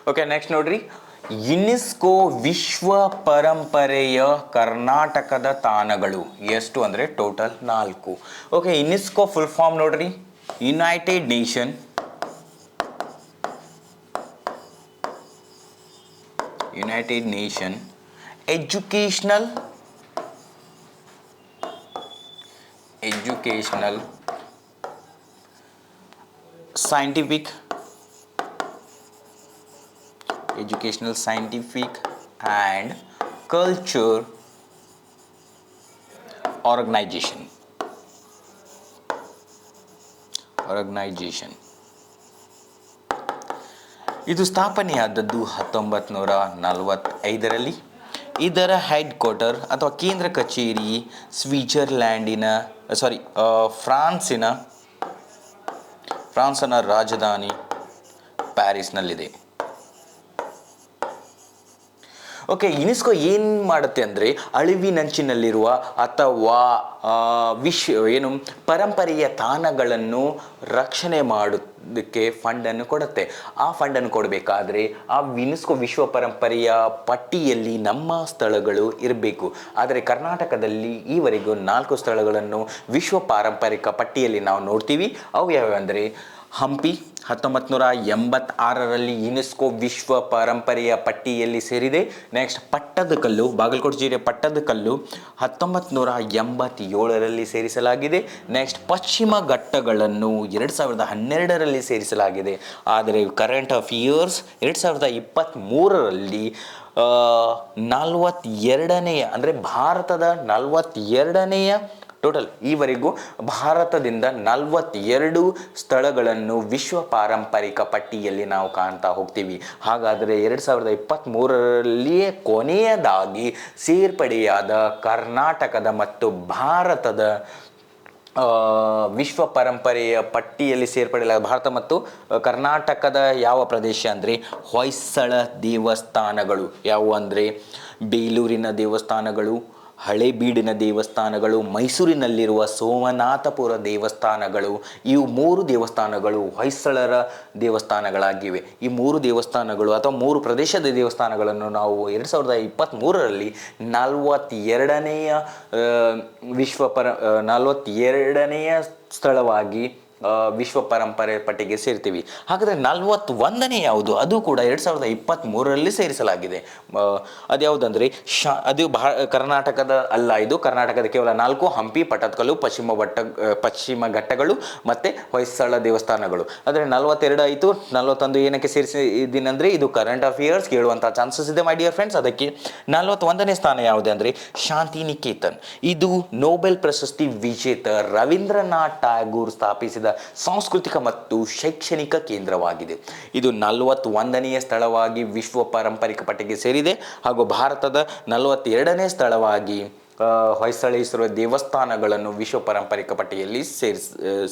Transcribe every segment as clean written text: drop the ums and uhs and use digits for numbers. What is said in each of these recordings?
Okay, next ನೋಡ್ರಿ, UNESCO ವಿಶ್ವ ಪರಂಪರೆಯ ಕರ್ನಾಟಕದ ತಾಣಗಳು ಎಷ್ಟು ಅಂದರೆ total 4. Okay, UNESCO full form ನೋಡ್ರಿ, United Nation educational scientific and culture organization. ಇದು ಸ್ಥಾಪನೆಯಾದದ್ದು 1945ರಲ್ಲಿ. ಇದರ ಹೆಡ್ ಕ್ವಾರ್ಟರ್ ಅಥವಾ ಕೇಂದ್ರ ಕಚೇರಿ ಫ್ರಾನ್ಸಿನ ರಾಜಧಾನಿ ಪ್ಯಾರಿಸ್ನಲ್ಲಿದೆ. ಓಕೆ, ಯುನೆಸ್ಕೋ ಏನು ಮಾಡುತ್ತೆ ಅಂದರೆ ಅಳಿವಿನಂಚಿನಲ್ಲಿರುವ ಅಥವಾ ಪರಂಪರೆಯ ತಾಣಗಳನ್ನು ರಕ್ಷಣೆ ಮಾಡೋದಕ್ಕೆ ಫಂಡನ್ನು ಕೊಡುತ್ತೆ. ಆ ಫಂಡನ್ನು ಕೊಡಬೇಕಾದ್ರೆ ಆ ಯುನೆಸ್ಕೋ ವಿಶ್ವ ಪರಂಪರೆಯ ಪಟ್ಟಿಯಲ್ಲಿ ನಮ್ಮ ಸ್ಥಳಗಳು ಇರಬೇಕು. ಆದರೆ ಕರ್ನಾಟಕದಲ್ಲಿ ಈವರೆಗೂ 4 ಸ್ಥಳಗಳನ್ನು ವಿಶ್ವ ಪಾರಂಪರಿಕ ಪಟ್ಟಿಯಲ್ಲಿ ನಾವು ನೋಡ್ತೀವಿ. ಅವು ಯಾವ್ಯಾವಂದರೆ ಹಂಪಿ 1986ರಲ್ಲಿ ಯುನೆಸ್ಕೋ ವಿಶ್ವ ಪರಂಪರೆಯ ಪಟ್ಟಿಯಲ್ಲಿ ಸೇರಿದೆ. ನೆಕ್ಸ್ಟ್ ಪಟ್ಟದಕಲ್ಲು, ಬಾಗಲಕೋಟೆ ಜಿಲ್ಲೆ ಪಟ್ಟದಕಲ್ಲು 1987ರಲ್ಲಿ ಸೇರಿಸಲಾಗಿದೆ. ನೆಕ್ಸ್ಟ್ ಪಶ್ಚಿಮ ಘಟ್ಟಗಳನ್ನು 2012ರಲ್ಲಿ ಸೇರಿಸಲಾಗಿದೆ. ಆದರೆ ಕರೆಂಟ್ ಅಫಿಯರ್ಸ್ 2023ರಲ್ಲಿ 42ನೇ ಅಂದರೆ ಭಾರತದ 42ನೇ ಟೋಟಲ್ ಈವರೆಗೂ ಭಾರತದಿಂದ 42 ಸ್ಥಳಗಳನ್ನು ವಿಶ್ವ ಪಾರಂಪರಿಕ ಪಟ್ಟಿಯಲ್ಲಿ ನಾವು ಕಾಣ್ತಾ ಹೋಗ್ತೀವಿ. ಹಾಗಾದರೆ 2023ರಲ್ಲಿಯೇ ಕೊನೆಯದಾಗಿ ಸೇರ್ಪಡೆಯಾದ ಕರ್ನಾಟಕದ ಮತ್ತು ಭಾರತದ ವಿಶ್ವ ಪರಂಪರೆಯ ಪಟ್ಟಿಯಲ್ಲಿ ಸೇರ್ಪಡೆಯಾದ ಭಾರತ ಮತ್ತು ಕರ್ನಾಟಕದ ಯಾವ ಪ್ರದೇಶ ಅಂದರೆ ಹೊಯ್ಸಳ ದೇವಸ್ಥಾನಗಳು ಯಾವುವು ಅಂದರೆ ಬೇಲೂರಿನ ದೇವಸ್ಥಾನಗಳು, ಹಳೇಬೀಡಿನ ದೇವಸ್ಥಾನಗಳು, ಮೈಸೂರಿನಲ್ಲಿರುವ ಸೋಮನಾಥಪುರ ದೇವಸ್ಥಾನಗಳು. ಇವು 3 ದೇವಸ್ಥಾನಗಳು ಹೊಯ್ಸಳರ ದೇವಸ್ಥಾನಗಳಾಗಿವೆ. ಈ 3 ದೇವಸ್ಥಾನಗಳು ಅಥವಾ 3 ಪ್ರದೇಶದ ದೇವಸ್ಥಾನಗಳನ್ನು ನಾವು 2023ರಲ್ಲಿ 42ನೇ 42ನೇ ಸ್ಥಳವಾಗಿ ವಿಶ್ವ ಪರಂಪರೆ ಪಟ್ಟಿಗೆ ಸೇರ್ತೀವಿ. ಹಾಗಾದರೆ 41ನೇ ಯಾವುದು? ಅದು ಕೂಡ 2023ರಲ್ಲಿ ಸೇರಿಸಲಾಗಿದೆ. ಅದ್ಯಾವುದಂದರೆ ಅದು ಕರ್ನಾಟಕದ ಅಲ್ಲ, ಇದು ಕರ್ನಾಟಕದ ಕೇವಲ 4: ಹಂಪಿ, ಪಟ್ಟದಕಲ್ಲು, ಪಶ್ಚಿಮ ಘಟ್ಟಗಳು ಮತ್ತು ಹೊಯ್ಸಳ ದೇವಸ್ಥಾನಗಳು. ಆದರೆ 42 ಆಯಿತು. 41 ಏನಕ್ಕೆ ಸೇರಿಸಿದ್ದೀನಂದರೆ ಇದು ಕರೆಂಟ್ ಅಫಿಯರ್ಸ್ ಕೇಳುವಂಥ ಚಾನ್ಸಸ್ ಇದೆ ಮೈ ಡಿಯರ್ ಫ್ರೆಂಡ್ಸ್. ಅದಕ್ಕೆ 41ನೇ ಸ್ಥಾನ ಯಾವುದು ಅಂದರೆ ಶಾಂತಿನಿಕೇತನ್. ಇದು ನೊಬೆಲ್ ಪ್ರಶಸ್ತಿ ವಿಜೇತ ರವೀಂದ್ರನಾಥ್ ಟ್ಯಾಗೂರ್ ಸ್ಥಾಪಿಸಿದ ಸಾಂಸ್ಕೃತಿಕ ಮತ್ತು ಶೈಕ್ಷಣಿಕ ಕೇಂದ್ರವಾಗಿದೆ. ಇದು 41ನೇ ಸ್ಥಳವಾಗಿ ವಿಶ್ವ ಪಾರಂಪರಿಕ ಪಟ್ಟಿಗೆ ಸೇರಿದೆ. ಹಾಗೂ ಭಾರತದ 42ನೇ ಸ್ಥಳವಾಗಿ ಹೊಯ್ಸಳೇಶ್ವರ ದೇವಸ್ಥಾನಗಳನ್ನು ವಿಶ್ವ ಪಾರಂಪರಿಕ ಪಟ್ಟಿಯಲ್ಲಿ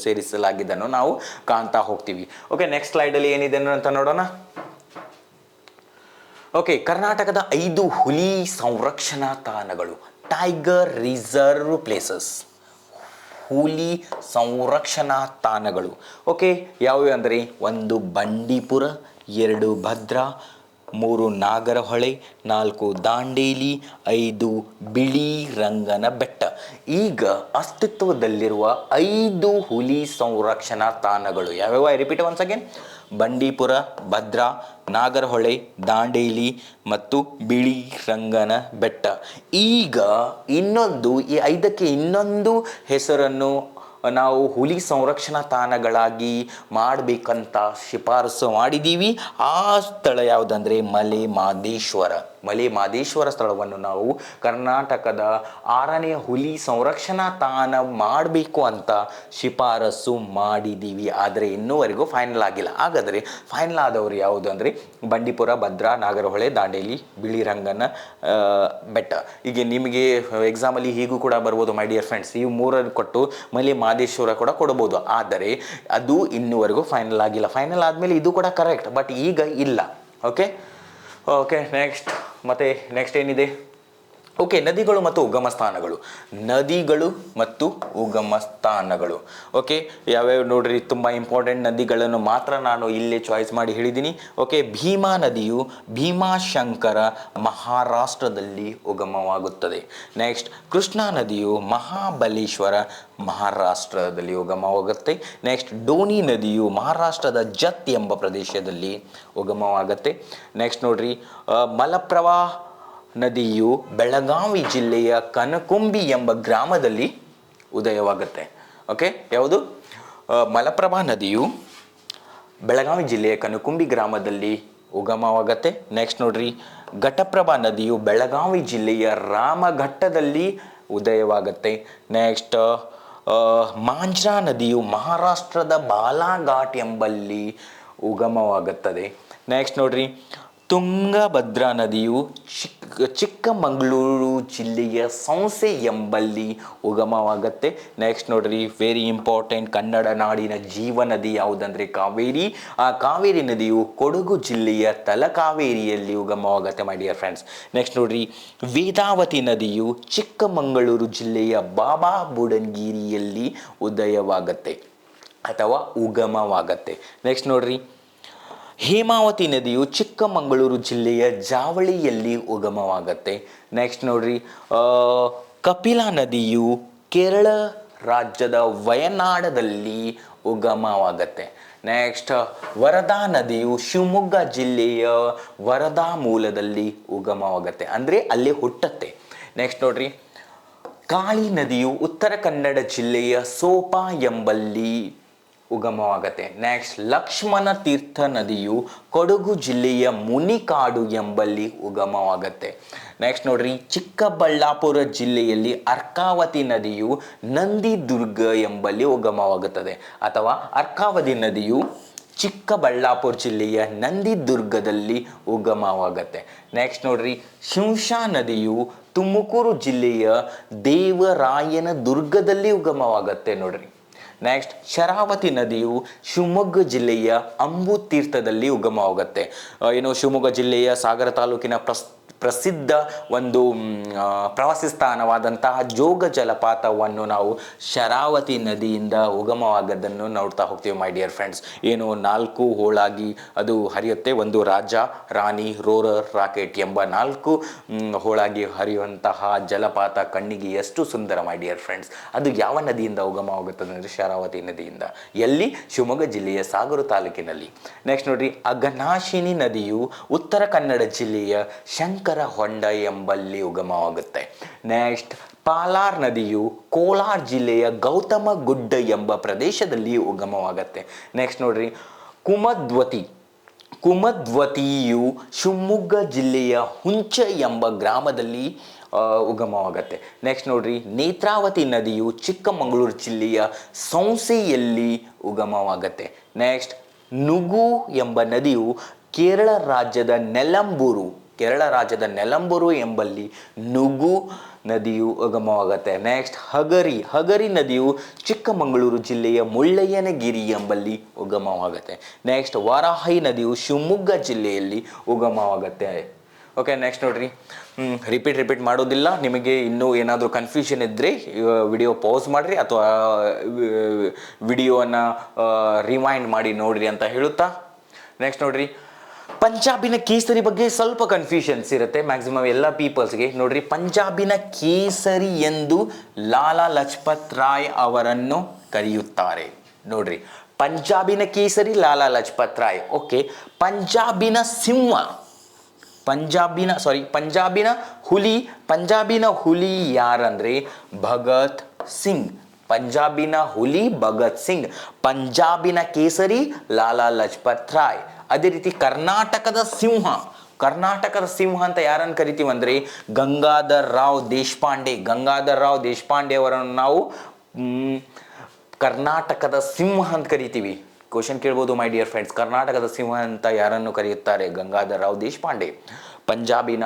ಸೇರಿಸಲಾಗಿದ್ದನ್ನು ನಾವು ಕಾಣ್ತಾ ಹೋಗ್ತೀವಿ. ಓಕೆ, ನೆಕ್ಸ್ಟ್ ಸ್ಲೈಡಲ್ಲಿ ಏನಿದೆ ಅಂತ ನೋಡೋಣ. ಓಕೆ, ಕರ್ನಾಟಕದ 5 ಹುಲಿ ಸಂರಕ್ಷಣಾ ತಾಣಗಳು, ಟೈಗರ್ ರಿಸರ್ವ್ ಪ್ಲೇಸಸ್, ಹುಲಿ ಸಂರಕ್ಷಣಾ ತಾಣಗಳು. ಓಕೆ, ಯಾವುವು ಅಂದರೆ 1 ಬಂಡೀಪುರ, 2 ಭದ್ರಾ, 3 ನಾಗರಹೊಳೆ, 4 ದಾಂಡೇಲಿ, 5 ಬಿಳಿ ರಂಗನ ಬೆಟ್ಟ. ಈಗ ಅಸ್ತಿತ್ವದಲ್ಲಿರುವ 5 ಹುಲಿ ಸಂರಕ್ಷಣಾ ತಾಣಗಳು ಯಾವ್ಯಾವ? Repeat once again: Bandipura, Bhadra, Nagarahole, Dandeli ಮತ್ತು ಬಿಳಿ ರಂಗನ ಬೆಟ್ಟ. ಈಗ ಇನ್ನೊಂದು, ಈ 5ಕ್ಕೆ ಇನ್ನೊಂದು ಹೆಸರನ್ನು ನಾವು ಹುಲಿ ಸಂರಕ್ಷಣಾ ತಾಣಗಳಾಗಿ ಮಾಡಬೇಕಂತ ಶಿಫಾರಸು ಮಾಡಿದ್ದೀವಿ. ಆ ಸ್ಥಳ ಯಾವುದಂದರೆ ಮಲೆಮಹದೇಶ್ವರ ಸ್ಥಳವನ್ನು ನಾವು ಕರ್ನಾಟಕದ 6ನೇ ಹುಲಿ ಸಂರಕ್ಷಣಾ ತಾಣ ಮಾಡಬೇಕು ಅಂತ ಶಿಫಾರಸು ಮಾಡಿದ್ದೀವಿ. ಆದರೆ ಇನ್ನೂವರೆಗೂ ಫೈನಲ್ ಆಗಿಲ್ಲ. ಹಾಗಾದರೆ ಫೈನಲ್ ಆದವರು ಯಾವುದು ಅಂದರೆ ಬಂಡೀಪುರ, ಭದ್ರಾ, ನಾಗರಹೊಳೆ, ದಾಂಡೇಲಿ, ಬಿಳಿರಂಗನ ಬೆಟ್ಟ. ಈಗ ನಿಮಗೆ ಎಕ್ಸಾಮಲ್ಲಿ ಹೀಗೂ ಕೂಡ ಬರ್ಬೋದು ಮೈ ಡಿಯರ್ ಫ್ರೆಂಡ್ಸ್. ಇವು 3 ಕೊಟ್ಟು ಮಲೆಮಹದೇಶ್ವರ ಕೂಡ ಕೊಡಬಹುದು. ಆದರೆ ಅದು ಇನ್ನೂವರೆಗೂ ಫೈನಲ್ ಆಗಿಲ್ಲ. ಫೈನಲ್ ಆದಮೇಲೆ ಇದು ಕೂಡ ಕರೆಕ್ಟ್, ಬಟ್ ಈಗ ಇಲ್ಲ. ಓಕೆ, ನೆಕ್ಸ್ಟ್ ಏನಿದೆ? ಓಕೆ, ನದಿಗಳು ಮತ್ತು ಉಗಮ ಸ್ಥಾನಗಳು. ನದಿಗಳು ಮತ್ತು ಉಗಮ ಸ್ಥಾನಗಳು. ಓಕೆ, ಯಾವ್ಯಾವ ನೋಡ್ರಿ, ತುಂಬ ಇಂಪಾರ್ಟೆಂಟ್ ನದಿಗಳನ್ನು ಮಾತ್ರ ನಾನು ಇಲ್ಲೇ ಚಾಯ್ಸ್ ಮಾಡಿ ಹೇಳಿದ್ದೀನಿ. ಓಕೆ, ಭೀಮಾ ನದಿಯು ಭೀಮಾಶಂಕರ ಮಹಾರಾಷ್ಟ್ರದಲ್ಲಿ ಉಗಮವಾಗುತ್ತದೆ. ನೆಕ್ಸ್ಟ್, ಕೃಷ್ಣಾ ನದಿಯು ಮಹಾಬಲೇಶ್ವರ ಮಹಾರಾಷ್ಟ್ರದಲ್ಲಿ ಉಗಮವಾಗುತ್ತೆ. ನೆಕ್ಸ್ಟ್, ಡೋನಿ ನದಿಯು ಮಹಾರಾಷ್ಟ್ರದ ಜತ್ ಎಂಬ ಪ್ರದೇಶದಲ್ಲಿ ಉಗಮವಾಗುತ್ತೆ. ನೆಕ್ಸ್ಟ್ ನೋಡ್ರಿ, ಮಲಪ್ರಭಾ ನದಿಯು ಬೆಳಗಾವಿ ಜಿಲ್ಲೆಯ ಕನಕುಂಬಿ ಎಂಬ ಗ್ರಾಮದಲ್ಲಿ ಉದಯವಾಗುತ್ತೆ. ಓಕೆ, ಯಾವುದು? ಮಲಪ್ರಭಾ ನದಿಯು ಬೆಳಗಾವಿ ಜಿಲ್ಲೆಯ ಕನಕುಂಬಿ ಗ್ರಾಮದಲ್ಲಿ ಉಗಮವಾಗುತ್ತೆ. ನೆಕ್ಸ್ಟ್ ನೋಡ್ರಿ, ಘಟಪ್ರಭಾ ನದಿಯು ಬೆಳಗಾವಿ ಜಿಲ್ಲೆಯ ರಾಮಘಟ್ಟದಲ್ಲಿ ಉದಯವಾಗುತ್ತೆ. ನೆಕ್ಸ್ಟ್, ಮಾಂಜ್ರಾ ನದಿಯು ಮಹಾರಾಷ್ಟ್ರದ ಬಾಲಾಘಾಟ್ ಎಂಬಲ್ಲಿ ಉಗಮವಾಗುತ್ತದೆ. ನೆಕ್ಸ್ಟ್ ನೋಡ್ರಿ, ತುಂಗಭದ್ರಾ ನದಿಯು ಚಿಕ್ಕಮಗಳೂರು ಜಿಲ್ಲೆಯ ಸಂಸೆ ಎಂಬಲ್ಲಿ ಉಗಮವಾಗುತ್ತೆ. ನೆಕ್ಸ್ಟ್ ನೋಡ್ರಿ, ವೆರಿ ಇಂಪಾರ್ಟೆಂಟ್, ಕನ್ನಡ ನಾಡಿನ ಜೀವನದಿ ಯಾವುದಂದರೆ ಕಾವೇರಿ. ಆ ಕಾವೇರಿ ನದಿಯು ಕೊಡಗು ಜಿಲ್ಲೆಯ ತಲಕಾವೇರಿಯಲ್ಲಿ ಉಗಮವಾಗುತ್ತೆ ಮೈ ಡಿಯರ್ ಫ್ರೆಂಡ್ಸ್. ನೆಕ್ಸ್ಟ್ ನೋಡ್ರಿ, ವೇದಾವತಿ ನದಿಯು ಚಿಕ್ಕಮಗಳೂರು ಜಿಲ್ಲೆಯ ಬಾಬಾ ಬುಡನ್ಗಿರಿಯಲ್ಲಿ ಉದಯವಾಗುತ್ತೆ ಅಥವಾ ಉಗಮವಾಗುತ್ತೆ. ನೆಕ್ಸ್ಟ್ ನೋಡ್ರಿ, ಹೇಮಾವತಿ ನದಿಯು ಚಿಕ್ಕಮಗಳೂರು ಜಿಲ್ಲೆಯ ಜಾವಳಿಯಲ್ಲಿ ಉಗಮವಾಗುತ್ತೆ. ನೆಕ್ಸ್ಟ್ ನೋಡ್ರಿ, ಕಪಿಲಾ ನದಿಯು ಕೇರಳ ರಾಜ್ಯದ ವಯನಾಡದಲ್ಲಿ ಉಗಮವಾಗುತ್ತೆ. ನೆಕ್ಸ್ಟ್, ವರದಾ ನದಿಯು ಶಿವಮೊಗ್ಗ ಜಿಲ್ಲೆಯ ವರದಾ ಮೂಲದಲ್ಲಿ ಉಗಮವಾಗುತ್ತೆ, ಅಂದರೆ ಅಲ್ಲಿ ಹುಟ್ಟತ್ತೆ. ನೆಕ್ಸ್ಟ್ ನೋಡ್ರಿ, ಕಾಳಿ ನದಿಯು ಉತ್ತರ ಕನ್ನಡ ಜಿಲ್ಲೆಯ ಸೋಪಾ ಎಂಬಲ್ಲಿ ಉಗಮವಾಗುತ್ತೆ. ನೆಕ್ಸ್ಟ್, ಲಕ್ಷ್ಮಣ ತೀರ್ಥ ನದಿಯು ಕೊಡಗು ಜಿಲ್ಲೆಯ ಮುನಿಕಾಡು ಎಂಬಲ್ಲಿ ಉಗಮವಾಗುತ್ತೆ. ನೆಕ್ಸ್ಟ್ ನೋಡ್ರಿ, ಚಿಕ್ಕಬಳ್ಳಾಪುರ ಜಿಲ್ಲೆಯಲ್ಲಿ ಅರ್ಕಾವತಿ ನದಿಯು ನಂದಿದುರ್ಗ ಎಂಬಲ್ಲಿ ಉಗಮವಾಗುತ್ತದೆ ಅಥವಾ ಅರ್ಕಾವತಿ ನದಿಯು ಚಿಕ್ಕಬಳ್ಳಾಪುರ ಜಿಲ್ಲೆಯ ನಂದಿದುರ್ಗದಲ್ಲಿ ಉಗಮವಾಗುತ್ತೆ. ನೆಕ್ಸ್ಟ್ ನೋಡ್ರಿ, ಶಿಂಷಾ ನದಿಯು ತುಮಕೂರು ಜಿಲ್ಲೆಯ ದೇವರಾಯನ ದುರ್ಗದಲ್ಲಿ ಉಗಮವಾಗುತ್ತೆ ನೋಡ್ರಿ. ನೆಕ್ಸ್ಟ್, ಶರಾವತಿ ನದಿಯು ಶಿವಮೊಗ್ಗ ಜಿಲ್ಲೆಯ ಅಂಬು ತೀರ್ಥದಲ್ಲಿ ಉಗಮವಾಗುತ್ತೆ. ಏನು, ಶಿವಮೊಗ್ಗ ಜಿಲ್ಲೆಯ ಸಾಗರ ತಾಲೂಕಿನ ಪ್ರಸಿದ್ಧ ಒಂದು ಪ್ರವಾಸಿ ಸ್ಥಾನವಾದಂತಹ ಜೋಗ ಜಲಪಾತವನ್ನು ನಾವು ಶರಾವತಿ ನದಿಯಿಂದ ಉಗಮವಾಗದನ್ನು ನೋಡ್ತಾ ಹೋಗ್ತೀವಿ ಮೈ ಡಿಯರ್ ಫ್ರೆಂಡ್ಸ್. ಏನು, 4 ಹೋಳಾಗಿ ಅದು ಹರಿಯುತ್ತೆ. ಒಂದು ರಾಜ, ರಾಣಿ, ರೋರರ್, ರಾಕೆಟ್ ಎಂಬ 4 ಹೋಳಾಗಿ ಹರಿಯುವಂತಹ ಜಲಪಾತ ಕಣ್ಣಿಗೆ ಎಷ್ಟು ಸುಂದರ ಮೈ ಡಿಯರ್ ಫ್ರೆಂಡ್ಸ್. ಅದು ಯಾವ ನದಿಯಿಂದ ಉಗಮವಾಗುತ್ತದೆ ಅಂದರೆ ಶರಾವತಿ ನದಿಯಿಂದ. ಎಲ್ಲಿ? ಶಿವಮೊಗ್ಗ ಜಿಲ್ಲೆಯ ಸಾಗರ ತಾಲೂಕಿನಲ್ಲಿ. ನೆಕ್ಸ್ಟ್ ನೋಡ್ರಿ, ಅಘನಾಶಿನಿ ನದಿಯು ಉತ್ತರ ಕನ್ನಡ ಜಿಲ್ಲೆಯ ಶಂಕರ ಹೊಂಡ ಎಂಬಲ್ಲಿ ಉಗಮವಾಗುತ್ತೆ. ನೆಕ್ಸ್ಟ್, ಪಾಲಾರ್ ನದಿಯು ಕೋಲಾರ ಜಿಲ್ಲೆಯ ಗೌತಮ ಗುಡ್ಡ ಎಂಬ ಪ್ರದೇಶದಲ್ಲಿ ಉಗಮವಾಗುತ್ತೆ. ನೆಕ್ಸ್ಟ್ ನೋಡ್ರಿ, ಕುಮದ್ವತಿಯು ಶಿವಮೊಗ್ಗ ಜಿಲ್ಲೆಯ ಹುಂಚ ಎಂಬ ಗ್ರಾಮದಲ್ಲಿ ಉಗಮವಾಗುತ್ತೆ. ನೆಕ್ಸ್ಟ್ ನೋಡ್ರಿ, ನೇತ್ರಾವತಿ ನದಿಯು ಚಿಕ್ಕಮಗಳೂರು ಜಿಲ್ಲೆಯ ಸೌಂಸೆಯಲ್ಲಿ ಉಗಮವಾಗುತ್ತೆ. ನೆಕ್ಸ್ಟ್, ನುಗು ಎಂಬ ನದಿಯು ಕೇರಳ ರಾಜ್ಯದ ನೆಲಂಬೂರು ಎಂಬಲ್ಲಿ ನುಗು ನದಿಯು ಉಗಮವಾಗುತ್ತೆ. ನೆಕ್ಸ್ಟ್, ಹಗರಿ ನದಿಯು ಚಿಕ್ಕಮಗಳೂರು ಜಿಲ್ಲೆಯ ಮುಳ್ಳಯ್ಯನಗಿರಿ ಎಂಬಲ್ಲಿ ಉಗಮವಾಗುತ್ತೆ. ನೆಕ್ಸ್ಟ್, ವಾರಾಹಿ ನದಿಯು ಶಿವಮೊಗ್ಗ ಜಿಲ್ಲೆಯಲ್ಲಿ ಉಗಮವಾಗುತ್ತೆ. ಓಕೆ, ನೆಕ್ಸ್ಟ್ ನೋಡ್ರಿ, ರಿಪೀಟ್ ಮಾಡೋದಿಲ್ಲ. ನಿಮಗೆ ಇನ್ನೂ ಏನಾದರೂ ಕನ್ಫ್ಯೂಷನ್ ಇದ್ದರೆ ವಿಡಿಯೋ ಪಾಸ್ ಮಾಡಿರಿ ಅಥವಾ ವಿಡಿಯೋನ ರಿವೈಂಡ್ ಮಾಡಿ ನೋಡ್ರಿ ಅಂತ ಹೇಳುತ್ತಾ, ನೆಕ್ಸ್ಟ್ ನೋಡ್ರಿ, ಪಂಜಾಬಿನ ಕೇಸರಿ ಬಗ್ಗೆ ಸ್ವಲ್ಪ ಕನ್ಫ್ಯೂಷನ್ಸ್ ಇರುತ್ತೆ ಮ್ಯಾಕ್ಸಿಮಮ್ ಎಲ್ಲ ಪೀಪಲ್ಸ್ಗೆ. ನೋಡ್ರಿ, ಪಂಜಾಬಿನ ಕೇಸರಿ ಎಂದು ಲಾಲಾ ಲಜಪತ್ ರಾಯ್ ಅವರನ್ನು ಕರೆಯುತ್ತಾರೆ. ನೋಡ್ರಿ, ಪಂಜಾಬಿನ ಕೇಸರಿ ಲಾಲಾ ಲಜಪತ್ ರಾಯ್. ಓಕೆ, ಪಂಜಾಬಿನ ಹುಲಿ ಯಾರಂದ್ರೆ ಭಗತ್ ಸಿಂಗ್. ಪಂಜಾಬಿನ ಕೇಸರಿ ಲಾಲಾ ಲಜಪತ್ ರಾಯ್. ಅದೇ ರೀತಿ ಕರ್ನಾಟಕದ ಸಿಂಹ ಅಂತ ಯಾರನ್ನು ಕರಿತೀವಿ ಅಂದರೆ ಗಂಗಾಧರ್ ರಾವ್ ದೇಶಪಾಂಡೆ ಅವರನ್ನು ನಾವು ಕರ್ನಾಟಕದ ಸಿಂಹ ಅಂತ ಕರಿತೀವಿ. ಕ್ವಶನ್ ಕೇಳ್ಬೋದು ಮೈ ಡಿಯರ್ ಫ್ರೆಂಡ್ಸ್, ಕರ್ನಾಟಕದ ಸಿಂಹ ಅಂತ ಯಾರನ್ನು ಕರೆಯುತ್ತಾರೆ? ಗಂಗಾಧರ್ ರಾವ್ ದೇಶಪಾಂಡೆ. ಪಂಜಾಬಿನ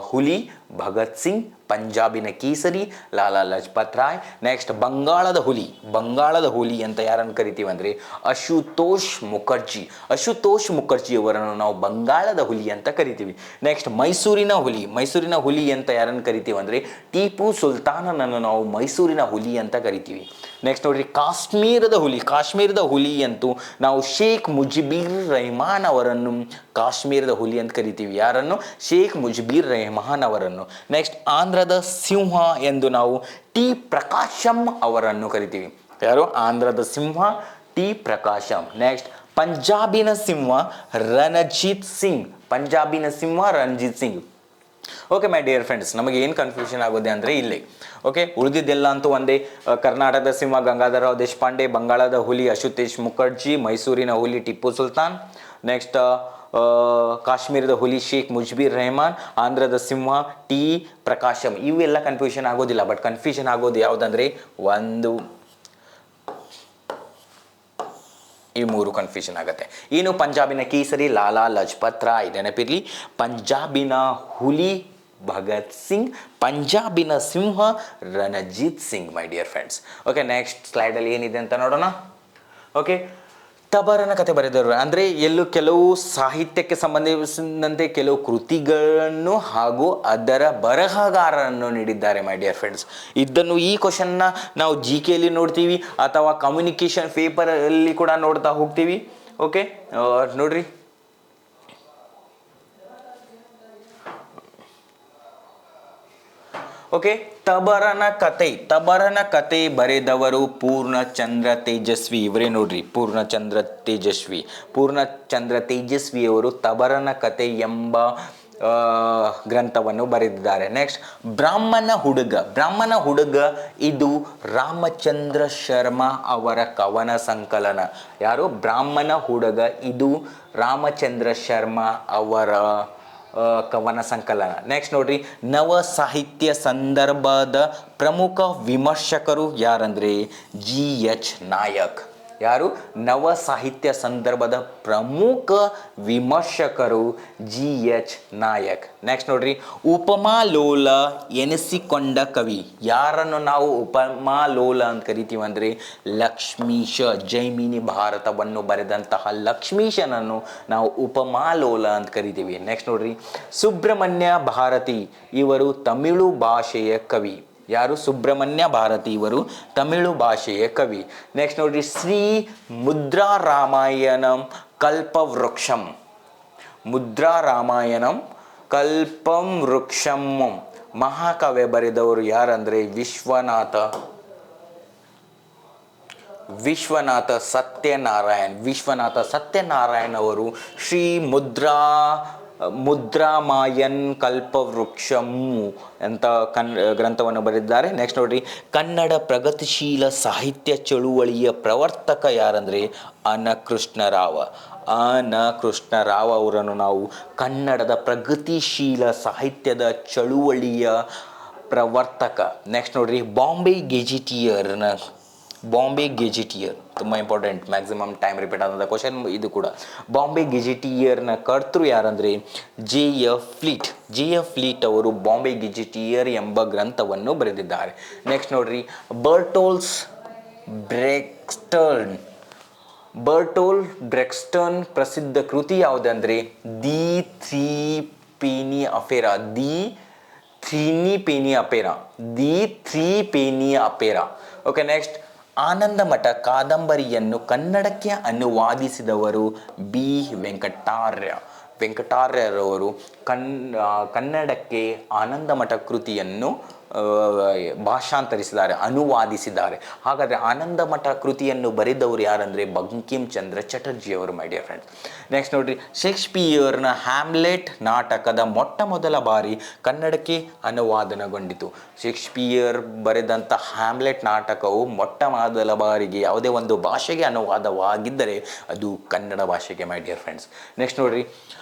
ಹುಲಿ ಭಗತ್ ಸಿಂಗ್, ಪಂಜಾಬಿನ ಕೇಸರಿ ಲಾಲಾ ಲಜಪತ್ ರಾಯ್. ನೆಕ್ಸ್ಟ್ ಬಂಗಾಳದ ಹುಲಿ ಅಂತ ಯಾರನ್ನು ಕರಿತೀವಿ ಅಂದರೆ ಅಶುತೋಷ್ ಮುಖರ್ಜಿ ಅವರನ್ನು ನಾವು ಬಂಗಾಳದ ಹುಲಿ ಅಂತ ಕರಿತೀವಿ. ನೆಕ್ಸ್ಟ್ ಮೈಸೂರಿನ ಹುಲಿ ಅಂತ ಯಾರನ್ನು ಕರಿತೀವಿ ಅಂದರೆ ಟಿಪ್ಪು ಸುಲ್ತಾನನನ್ನು ನಾವು ಮೈಸೂರಿನ ಹುಲಿ ಅಂತ ಕರಿತೀವಿ. ನೆಕ್ಸ್ಟ್ ನೋಡ್ರಿ ಕಾಶ್ಮೀರದ ಹುಲಿ ಅಂತೂ ನಾವು ಶೇಖ್ ಮುಜಿಬುರ್ ರೆಹಮಾನ್ ಅವರನ್ನು ಕಾಶ್ಮೀರದ ಹುಲಿ ಅಂತ ಕರಿತೀವಿ. ಯಾರನ್ನು? ಶೇಖ್ ಮುಜಿಬುರ್ ರೆಹಮಾನ್ ಅವರನ್ನು. ನೆಕ್ಸ್ಟ್ ಆಂಧ್ರದ ಸಿಂಹ ಎಂದು ನಾವು ಟಿ ಪ್ರಕಾಶಂ ಅವರನ್ನು ಕರಿತೀವಿ. ಯಾರು? ಆಂಧ್ರದ ಸಿಂಹ ಟಿ ಪ್ರಕಾಶಂ. ನೆಕ್ಸ್ಟ್ ಪಂಜಾಬಿನ ಸಿಂಹ Ranjit Singh. Okay my dear friends, ನಮಗೆ ಏನು ಕನ್ಫ್ಯೂಷನ್ ಆಗೋದೆ ಅಂದರೆ ಇಲ್ಲಿ. ಓಕೆ, ಉಳಿದಿದ್ದೆಲ್ಲ ಅಂತೂ ಒಂದೇ. ಕರ್ನಾಟಕದ ಸಿಂಹ ಗಂಗಾಧರರಾವ್ ದೇಶಪಾಂಡೆ, ಬಂಗಾಳದ ಹುಲಿ ಅಶುತೋಷ್ ಮುಖರ್ಜಿ, ಮೈಸೂರಿನ ಹುಲಿ ಟಿಪ್ಪು ಸುಲ್ತಾನ್, ನೆಕ್ಸ್ಟ್ ಕಾಶ್ಮೀರದ ಹುಲಿ ಶೇಖ್ ಮುಜಿಬುರ್ ರೆಹಮಾನ್, ಆಂಧ್ರದ ಸಿಂಹ ಟಿ ಪ್ರಕಾಶಂ. ಇವೆಲ್ಲ ಕನ್ಫ್ಯೂಷನ್ ಆಗೋದಿಲ್ಲ. ಬಟ್ ಕನ್ಫ್ಯೂಷನ್ ಆಗೋದು ಯಾವುದಂದ್ರೆ ಈ ಮೂರು ಕನ್ಫ್ಯೂಷನ್ ಆಗುತ್ತೆ. ಏನು? ಪಂಜಾಬಿನ ಕೇಸರಿ ಲಾಲಾ ಲಜಪತ್ ರಾಯ್, ನೆನಪಿರಲಿ. ಪಂಜಾಬಿನ ಹುಲಿ ಭಗತ್ ಸಿಂಗ್, ಪಂಜಾಬಿನ ಸಿಂಹ Ranjit Singh my dear friends. Okay, next ಸ್ಲೈಡಲ್ಲಿ ಏನಿದೆ ಅಂತ ನೋಡೋಣ. ಓಕೆ, ತಬರನ ಕಥೆ ಬರೆದವರು ಅಂದರೆ ಕೆಲವು ಸಾಹಿತ್ಯಕ್ಕೆ ಸಂಬಂಧಿಸಿದಂತೆ ಕೆಲವು ಕೃತಿಗಳನ್ನು ಹಾಗೂ ಅದರ ಬರಹಗಾರರನ್ನು ನೀಡಿದ್ದಾರೆ ಮೈ ಡಿಯರ್ ಫ್ರೆಂಡ್ಸ್. ಈ ಕ್ವಶನ್ನ ನಾವು GK ನೋಡ್ತೀವಿ ಅಥವಾ ಕಮ್ಯುನಿಕೇಷನ್ ಪೇಪರಲ್ಲಿ ಕೂಡ ನೋಡ್ತಾ ಹೋಗ್ತೀವಿ. ಓಕೆ, ನೋಡ್ರಿ. ಓಕೆ, ತಬರನ ಕತೆ ಬರೆದವರು ಪೂರ್ಣಚಂದ್ರ ತೇಜಸ್ವಿ ಇವರೇ ನೋಡ್ರಿ. ಪೂರ್ಣಚಂದ್ರ ತೇಜಸ್ವಿಯವರು ತಬರನ ಕತೆ ಎಂಬ ಗ್ರಂಥವನ್ನು ಬರೆದಿದ್ದಾರೆ. ನೆಕ್ಸ್ಟ್ ಬ್ರಾಹ್ಮಣ ಹುಡುಗ ಇದು ರಾಮಚಂದ್ರ ಶರ್ಮಾ ಅವರ ಕವನ ಸಂಕಲನ. ಯಾರು? ಬ್ರಾಹ್ಮಣ ಹುಡುಗ ಇದು ರಾಮಚಂದ್ರ ಶರ್ಮಾ ಅವರ ಕವನ ಸಂಕಲನ. ನೆಕ್ಸ್ಟ್ ನೋಡ್ರಿ, ನವ ಸಾಹಿತ್ಯ ಸಂದರ್ಭದ ಪ್ರಮುಖ ವಿಮರ್ಶಕರು ಯಾರಂದ್ರೆ GH ನಾಯಕ್. ಯಾರು? ನವ ಸಾಹಿತ್ಯ ಸಂದರ್ಭದ ಪ್ರಮುಖ ವಿಮರ್ಶಕರು GH ನಾಯಕ್. ನೆಕ್ಸ್ಟ್ ನೋಡ್ರಿ, ಉಪಮಾಲೋಲ ಎನಿಸಿಕೊಂಡ ಕವಿ. ಯಾರನ್ನು ನಾವು ಉಪಮಾಲೋಲ ಅಂತ ಕರಿತೀವಿ ಅಂದರೆ ಲಕ್ಷ್ಮೀಶ. ಜೈಮಿನಿ ಭಾರತವನ್ನು ಬರೆದಂತಹ ಲಕ್ಷ್ಮೀಶನನ್ನು ನಾವು ಉಪಮಾಲೋಲ ಅಂತ ಕರಿತೀವಿ. ನೆಕ್ಸ್ಟ್ ನೋಡ್ರಿ, ಸುಬ್ರಹ್ಮಣ್ಯ ಭಾರತಿ ಇವರು ತಮಿಳು ಭಾಷೆಯ ಕವಿ. ಯಾರು? ಸುಬ್ರಹ್ಮಣ್ಯ ಭಾರತಿ ಇವರು ತಮಿಳು ಭಾಷೆಯ ಕವಿ. ನೆಕ್ಸ್ಟ್ ನೋಡ್ರಿ, ಶ್ರೀ ಮುದ್ರಾರಾಮಾಯಣಂ ಕಲ್ಪವೃಕ್ಷಂ ಮಹಾಕಾವ್ಯ ಬರೆದವರು ಯಾರಂದ್ರೆ ವಿಶ್ವನಾಥ ಸತ್ಯನಾರಾಯಣ್ ಅವರು ಶ್ರೀ ಮುದ್ರಾಮಾಯನ್ ಕಲ್ಪವೃಕ್ಷಂ ಅಂತ ಗ್ರಂಥವನ್ನು ಬರೆದಿದ್ದಾರೆ. ನೆಕ್ಸ್ಟ್ ನೋಡ್ರಿ, ಕನ್ನಡ ಪ್ರಗತಿಶೀಲ ಸಾಹಿತ್ಯ ಚಳುವಳಿಯ ಪ್ರವರ್ತಕ ಯಾರಂದ್ರೆ ಅನಕೃಷ್ಣರಾವ್ ಅವರನ್ನು ನಾವು ಕನ್ನಡದ ಪ್ರಗತಿಶೀಲ ಸಾಹಿತ್ಯದ ಚಳುವಳಿಯ ಪ್ರವರ್ತಕ. ನೆಕ್ಸ್ಟ್ ನೋಡ್ರಿ, ಬಾಂಬೆ ಗೆಜಿಟಿಯರ್ ತುಂಬ ಇಂಪಾರ್ಟೆಂಟ್, ಮ್ಯಾಕ್ಸಿಮಮ್ ಟೈಮ್ ರಿಪೀಟ್ ಆದಂಥ ಕ್ವಶನ್ ಇದು ಕೂಡ. ಬಾಂಬೆ ಗೆಜಿಟಿಯರ್ನ ಕರ್ತೃ ಯಾರಂದರೆ JF ಫ್ಲೀಟ್ ಅವರು ಬಾಂಬೆ ಗೆಜಿಟಿಯರ್ ಎಂಬ ಗ್ರಂಥವನ್ನು ಬರೆದಿದ್ದಾರೆ. ನೆಕ್ಸ್ಟ್ ನೋಡ್ರಿ, ಬರ್ಟೋಲ್ ಬ್ರೆಕ್ಸ್ಟನ್ ಪ್ರಸಿದ್ಧ ಕೃತಿ ಯಾವುದಂದ್ರೆ the threepenny opera. Okay, next Anandamath ಕಾದಂಬರಿಯನ್ನು ಕನ್ನಡಕ್ಕೆ ಅನುವಾದಿಸಿದವರು B ವೆಂಕಟಾರ್ಯರವರು ಕನ್ನಡಕ್ಕೆ ಆನಂದಮಠ ಕೃತಿಯನ್ನು ಅನುವಾದಿಸಿದ್ದಾರೆ. ಹಾಗಾದರೆ ಆನಂದಮಠ ಕೃತಿಯನ್ನು ಬರೆದವರು ಯಾರಂದರೆ ಬಂಕಿಂ ಚಂದ್ರ ಚಟರ್ಜಿ ಅವರು ಮೈ ಡಿಯರ್ ಫ್ರೆಂಡ್ಸ್. ನೆಕ್ಸ್ಟ್ ನೋಡ್ರಿ, ಶೇಕ್ಸ್ಪಿಯರ್ನ ಹ್ಯಾಮ್ಲೆಟ್ ನಾಟಕದ ಮೊಟ್ಟ ಮೊದಲ ಬಾರಿ ಕನ್ನಡಕ್ಕೆ ಅನುವಾದನಗೊಂಡಿತು. ಶೇಕ್ಸ್ಪಿಯರ್ ಬರೆದಂಥ ಹ್ಯಾಮ್ಲೆಟ್ ನಾಟಕವು ಮೊಟ್ಟ ಮೊದಲ ಬಾರಿಗೆ ಯಾವುದೇ ಒಂದು ಭಾಷೆಗೆ ಅನುವಾದವಾಗಿದ್ದರೆ ಅದು ಕನ್ನಡ ಭಾಷೆಗೆ ಮೈ ಡಿಯರ್ ಫ್ರೆಂಡ್ಸ್. ನೆಕ್ಸ್ಟ್ ನೋಡ್ರಿ,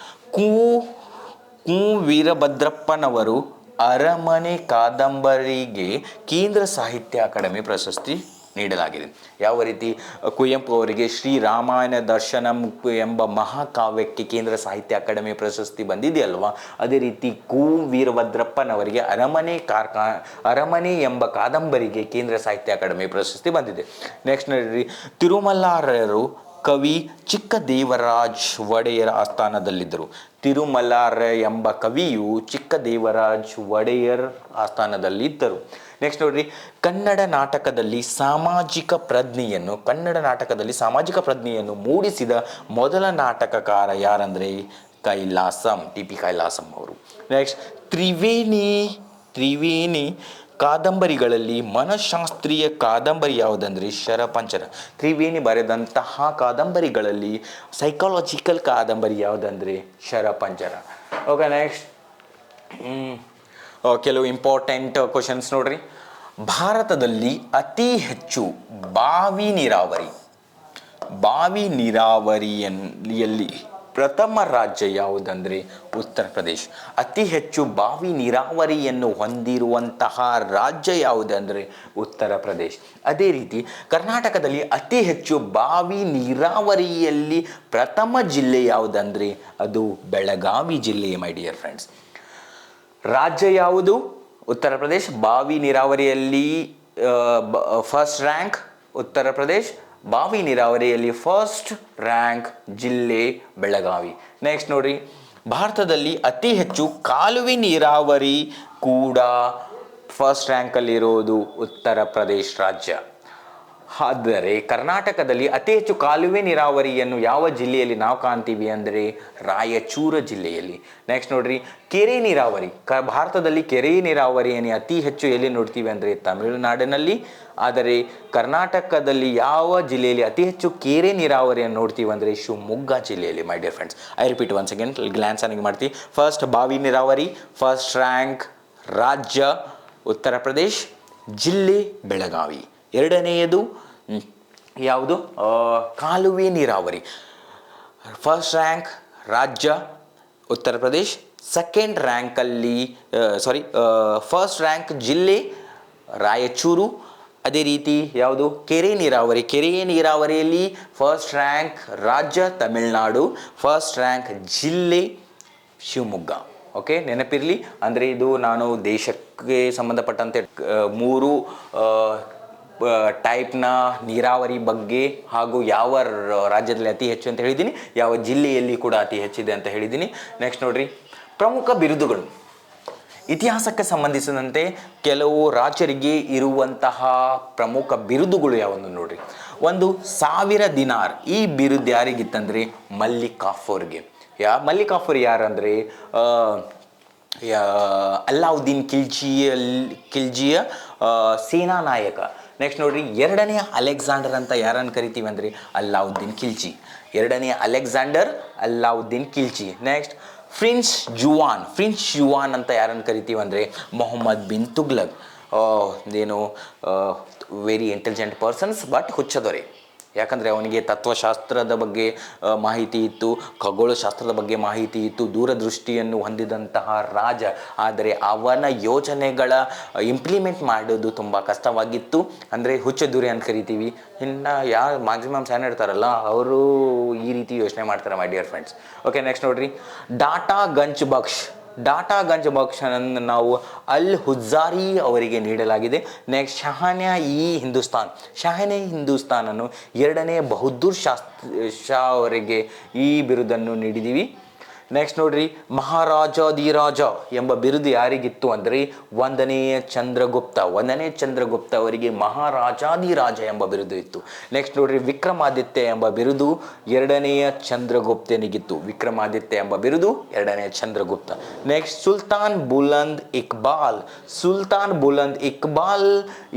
ಕು ವೀರಭದ್ರಪ್ಪನವರು ಅರಮನೆ ಕಾದಂಬರಿಗೆ ಕೇಂದ್ರ ಸಾಹಿತ್ಯ ಅಕಾಡೆಮಿ ಪ್ರಶಸ್ತಿ ನೀಡಲಾಗಿದೆ. ಯಾವ ರೀತಿ ಕುವೆಂಪು ಅವರಿಗೆ ಶ್ರೀರಾಮಾಯಣ ದರ್ಶನಂ ಎಂಬ ಮಹಾಕಾವ್ಯಕ್ಕೆ ಕೇಂದ್ರ ಸಾಹಿತ್ಯ ಅಕಾಡೆಮಿ ಪ್ರಶಸ್ತಿ ಬಂದಿದೆಯಲ್ವಾ, ಅದೇ ರೀತಿ ವೀರಭದ್ರಪ್ಪನವರಿಗೆ ಅರಮನೆ ಎಂಬ ಕಾದಂಬರಿಗೆ ಕೇಂದ್ರ ಸಾಹಿತ್ಯ ಅಕಾಡೆಮಿ ಪ್ರಶಸ್ತಿ ಬಂದಿದೆ. ನೆಕ್ಸ್ಟ್ ನೋಡ್ರಿ, ತಿರುಮಲಾರರು ಕವಿ ಚಿಕ್ಕದೇವರಾಜ್ ಒಡೆಯರ ಆಸ್ಥಾನದಲ್ಲಿದ್ದರು. ತಿರುಮಲಾರ ಎಂಬ ಕವಿಯು ಚಿಕ್ಕದೇವರಾಜ್ ಒಡೆಯರ್ ಆಸ್ಥಾನದಲ್ಲಿದ್ದರು. ನೆಕ್ಸ್ಟ್ ನೋಡ್ರಿ, ಕನ್ನಡ ನಾಟಕದಲ್ಲಿ ಸಾಮಾಜಿಕ ಪ್ರಜ್ಞೆಯನ್ನು ಮೂಡಿಸಿದ ಮೊದಲ ನಾಟಕಕಾರ ಯಾರಂದರೆ ಕೈಲಾಸಂ, ಟಿ.ಪಿ. ಕೈಲಾಸಂ ಅವರು. ನೆಕ್ಸ್ಟ್, ತ್ರಿವೇಣಿ ಕಾದಂಬರಿಗಳಲ್ಲಿ ಮನಃಶಾಸ್ತ್ರೀಯ ಕಾದಂಬರಿ ಯಾವುದಂದರೆ ಶರಪಂಜರ. ತ್ರಿವೇಣಿ ಬರೆದಂತಹ ಕಾದಂಬರಿಗಳಲ್ಲಿ ಸೈಕಾಲಜಿಕಲ್ ಕಾದಂಬರಿ ಯಾವುದಂದರೆ ಶರಪಂಜರ. ಓಕೆ, ನೆಕ್ಸ್ಟ್ ಕೆಲವು ಇಂಪಾರ್ಟೆಂಟ್ ಕ್ವಶನ್ಸ್ ನೋಡ್ರಿ. ಭಾರತದಲ್ಲಿ ಅತಿ ಹೆಚ್ಚು ಬಾವಿ ನೀರಾವರಿಯಲ್ಲಿ ಪ್ರಥಮ ರಾಜ್ಯ ಯಾವುದಂದರೆ ಉತ್ತರ ಪ್ರದೇಶ. ಅತಿ ಹೆಚ್ಚು ಬಾವಿ ನೀರಾವರಿಯನ್ನು ಹೊಂದಿರುವಂತಹ ರಾಜ್ಯ ಯಾವುದಂದರೆ ಉತ್ತರ ಪ್ರದೇಶ. ಅದೇ ರೀತಿ ಕರ್ನಾಟಕದಲ್ಲಿ ಅತಿ ಹೆಚ್ಚು ಬಾವಿ ನೀರಾವರಿಯಲ್ಲಿ ಪ್ರಥಮ ಜಿಲ್ಲೆ ಯಾವುದಂದರೆ ಅದು ಬೆಳಗಾವಿ ಜಿಲ್ಲೆ. ಮೈ ಡಿಯರ್ ಫ್ರೆಂಡ್ಸ್, ರಾಜ್ಯ ಯಾವುದು? ಉತ್ತರ ಪ್ರದೇಶ. ಬಾವಿ ನೀರಾವರಿಯಲ್ಲಿ ಫಸ್ಟ್ ರ್ಯಾಂಕ್ ಉತ್ತರ ಪ್ರದೇಶ್. ಬಾವಿ ನೀರಾವರಿಯಲ್ಲಿ ಫಸ್ಟ್ ರ್ಯಾಂಕ್ ಜಿಲ್ಲೆ ಬೆಳಗಾವಿ. ನೆಕ್ಸ್ಟ್ ನೋಡ್ರಿ, ಭಾರತದಲ್ಲಿ ಅತಿ ಹೆಚ್ಚು ಕಾಲುವೆ ನೀರಾವರಿ ಕೂಡ ಫಸ್ಟ್ ರ್ಯಾಂಕಲ್ಲಿರೋದು ಉತ್ತರ ಪ್ರದೇಶ್ ರಾಜ್ಯ. ಆದರೆ ಕರ್ನಾಟಕದಲ್ಲಿ ಅತಿ ಹೆಚ್ಚು ಕಾಲುವೆ ನೀರಾವರಿಯನ್ನು ಯಾವ ಜಿಲ್ಲೆಯಲ್ಲಿ ನಾವು ಕಾಣ್ತೀವಿ ಅಂದರೆ ರಾಯಚೂರು ಜಿಲ್ಲೆಯಲ್ಲಿ. ನೆಕ್ಸ್ಟ್ ನೋಡ್ರಿ, ಕೆರೆ ನೀರಾವರಿ. ಭಾರತದಲ್ಲಿ ಕೆರೆ ನೀರಾವರಿಯನ್ನು ಅತಿ ಹೆಚ್ಚು ಎಲ್ಲಿ ನೋಡ್ತೀವಿ ಅಂದರೆ ತಮಿಳುನಾಡಿನಲ್ಲಿ. ಆದರೆ ಕರ್ನಾಟಕದಲ್ಲಿ ಯಾವ ಜಿಲ್ಲೆಯಲ್ಲಿ ಅತಿ ಹೆಚ್ಚು ಕೆರೆ ನೀರಾವರಿಯನ್ನು ನೋಡ್ತೀವಿ ಅಂದರೆ ಶಿವಮೊಗ್ಗ ಜಿಲ್ಲೆಯಲ್ಲಿ. ಮೈ dear friends, I repeat once again, glance ಆಗಿ ಮಾಡ್ತೀವಿ. ಫಸ್ಟ್ ಬಾವಿ ನೀರಾವರಿ, ಫಸ್ಟ್ ರ್ಯಾಂಕ್ ರಾಜ್ಯ ಉತ್ತರ ಪ್ರದೇಶ್, ಜಿಲ್ಲೆ ಬೆಳಗಾವಿ. ಎರಡನೆಯದು ಯಾವುದು? ಕಾಲುವೆ ನೀರಾವರಿ. ಫಸ್ಟ್ ರ್ಯಾಂಕ್ ರಾಜ್ಯ Uttar Pradesh, second ರ್ಯಾಂಕಲ್ಲಿ first rank ಜಿಲ್ಲೆ ರಾಯಚೂರು. ಅದೇ ರೀತಿ ಯಾವುದು? ಕೆರೆ ನೀರಾವರಿಯಲ್ಲಿ ಫಸ್ಟ್ ರ್ಯಾಂಕ್ ರಾಜ್ಯ ತಮಿಳುನಾಡು, ಫಸ್ಟ್ ರ್ಯಾಂಕ್ ಜಿಲ್ಲೆ ಶಿವಮೊಗ್ಗ. ಓಕೆ, ನೆನಪಿರಲಿ. ಅಂದರೆ ಇದು ನಾನು ದೇಶಕ್ಕೆ ಸಂಬಂಧಪಟ್ಟಂತೆ 3 ಟೈಪ್ನ ನೀರಾವರಿ ಬಗ್ಗೆ ಹಾಗೂ ಯಾವ ರಾಜ್ಯದಲ್ಲಿ ಅತಿ ಹೆಚ್ಚು ಅಂತ ಹೇಳಿದ್ದೀನಿ, ಯಾವ ಜಿಲ್ಲೆಯಲ್ಲಿ ಕೂಡ ಅತಿ ಹೆಚ್ಚಿದೆ ಅಂತ ಹೇಳಿದ್ದೀನಿ. ನೆಕ್ಸ್ಟ್ ನೋಡ್ರಿ, ಪ್ರಮುಖ ಬಿರುದುಗಳು. ಇತಿಹಾಸಕ್ಕೆ ಸಂಬಂಧಿಸಿದಂತೆ ಕೆಲವು ರಾಜರಿಗೆ ಇರುವಂತಹ ಪ್ರಮುಖ ಬಿರುದುಗಳು ಯಾವನ್ನು ನೋಡ್ರಿ. ಒಂದು 1000 ದಿನಾರ್. ಈ ಬಿರುದು ಯಾರಿಗಿತ್ತಂದರೆ ಮಲ್ಲಿಕ್ ಕಾಫೂರ್ಗೆ. ಮಲ್ಲಿಕ್ ಕಾಫೂರ್ ಯಾರಂದರೆ ಅಲ್ಲಾವುದ್ದೀನ್ ಖಿಲ್ಜಿಯ ಸೇನಾ ನಾಯಕ. ನೆಕ್ಸ್ಟ್ ನೋಡ್ರಿ, ಎರಡನೆಯ ಅಲೆಕ್ಸಾಂಡರ್ ಅಂತ ಯಾರನ್ನು ಕರಿತೀವಿ ಅಂದರೆ ಅಲ್ಲಾವುದ್ದೀನ್ ಖಿಲ್ಜಿ. ಎರಡನೆಯ Alexander Alauddin Khilji. Next prince Juna ಅಂತ ಯಾರನ್ನು ಕರಿತೀವಿ ಅಂದರೆ Mohammad bin Tughlaq. Very intelligent persons, but ಹುಚ್ಚದೊರೆ. ಯಾಕಂದರೆ ಅವನಿಗೆ ತತ್ವಶಾಸ್ತ್ರದ ಬಗ್ಗೆ ಮಾಹಿತಿ ಇತ್ತು, ಖಗೋಳಶಾಸ್ತ್ರದ ಬಗ್ಗೆ ಮಾಹಿತಿ ಇತ್ತು, ದೂರದೃಷ್ಟಿಯನ್ನು ಹೊಂದಿದಂತಹ ರಾಜ. ಆದರೆ ಅವನ ಯೋಜನೆಗಳ ಇಂಪ್ಲಿಮೆಂಟ್ ಮಾಡೋದು ತುಂಬ ಕಷ್ಟವಾಗಿತ್ತು. ಅಂದರೆ ಹುಚ್ಚದುರೆ ಅಂತ ಕರಿತೀವಿ. ಇನ್ನು ಯಾರು ಮ್ಯಾಕ್ಸಿಮಮ್ ಸ್ಯಾನ್ ಇರ್ತಾರಲ್ಲ ಅವರು ಈ ರೀತಿ ಯೋಚನೆ ಮಾಡ್ತಾರೆ ಮೈ ಡಿಯರ್ ಫ್ರೆಂಡ್ಸ್. ಓಕೆ, ನೆಕ್ಸ್ಟ್ ನೋಡ್ರಿ, ಡಾಟಾ ಗಂಜ್ ಬಕ್ಷನನ್ನು ನಾವು ಅಲ್ ಹುಜಾರಿ ಅವರಿಗೆ ನೀಡಲಾಗಿದೆ. ನೆಕ್ಸ್ಟ್ ಶಹನೆ ಹಿಂದೂಸ್ತಾನನ್ನು ಎರಡನೇ ಬಹದ್ದೂರ್ ಶಾ ಅವರಿಗೆ ಈ ಬಿರುದನ್ನು ನೀಡಿದ್ದೀವಿ. ನೆಕ್ಸ್ಟ್ ನೋಡ್ರಿ, ಮಹಾರಾಜಾಧಿರಾಜ ಎಂಬ ಬಿರುದು ಯಾರಿಗಿತ್ತು ಅಂದರೆ ಒಂದನೇ ಚಂದ್ರಗುಪ್ತ ಅವರಿಗೆ ಮಹಾರಾಜಾಧಿರಾಜ ಎಂಬ ಬಿರುದು ಇತ್ತು. ನೆಕ್ಸ್ಟ್ ನೋಡ್ರಿ, ವಿಕ್ರಮಾದಿತ್ಯ ಎಂಬ ಬಿರುದು ಎರಡನೆಯ ಚಂದ್ರಗುಪ್ತನಿಗಿತ್ತು. ನೆಕ್ಸ್ಟ್, ಸುಲ್ತಾನ್ ಬುಲಂದ್ ಇಕ್ಬಾಲ್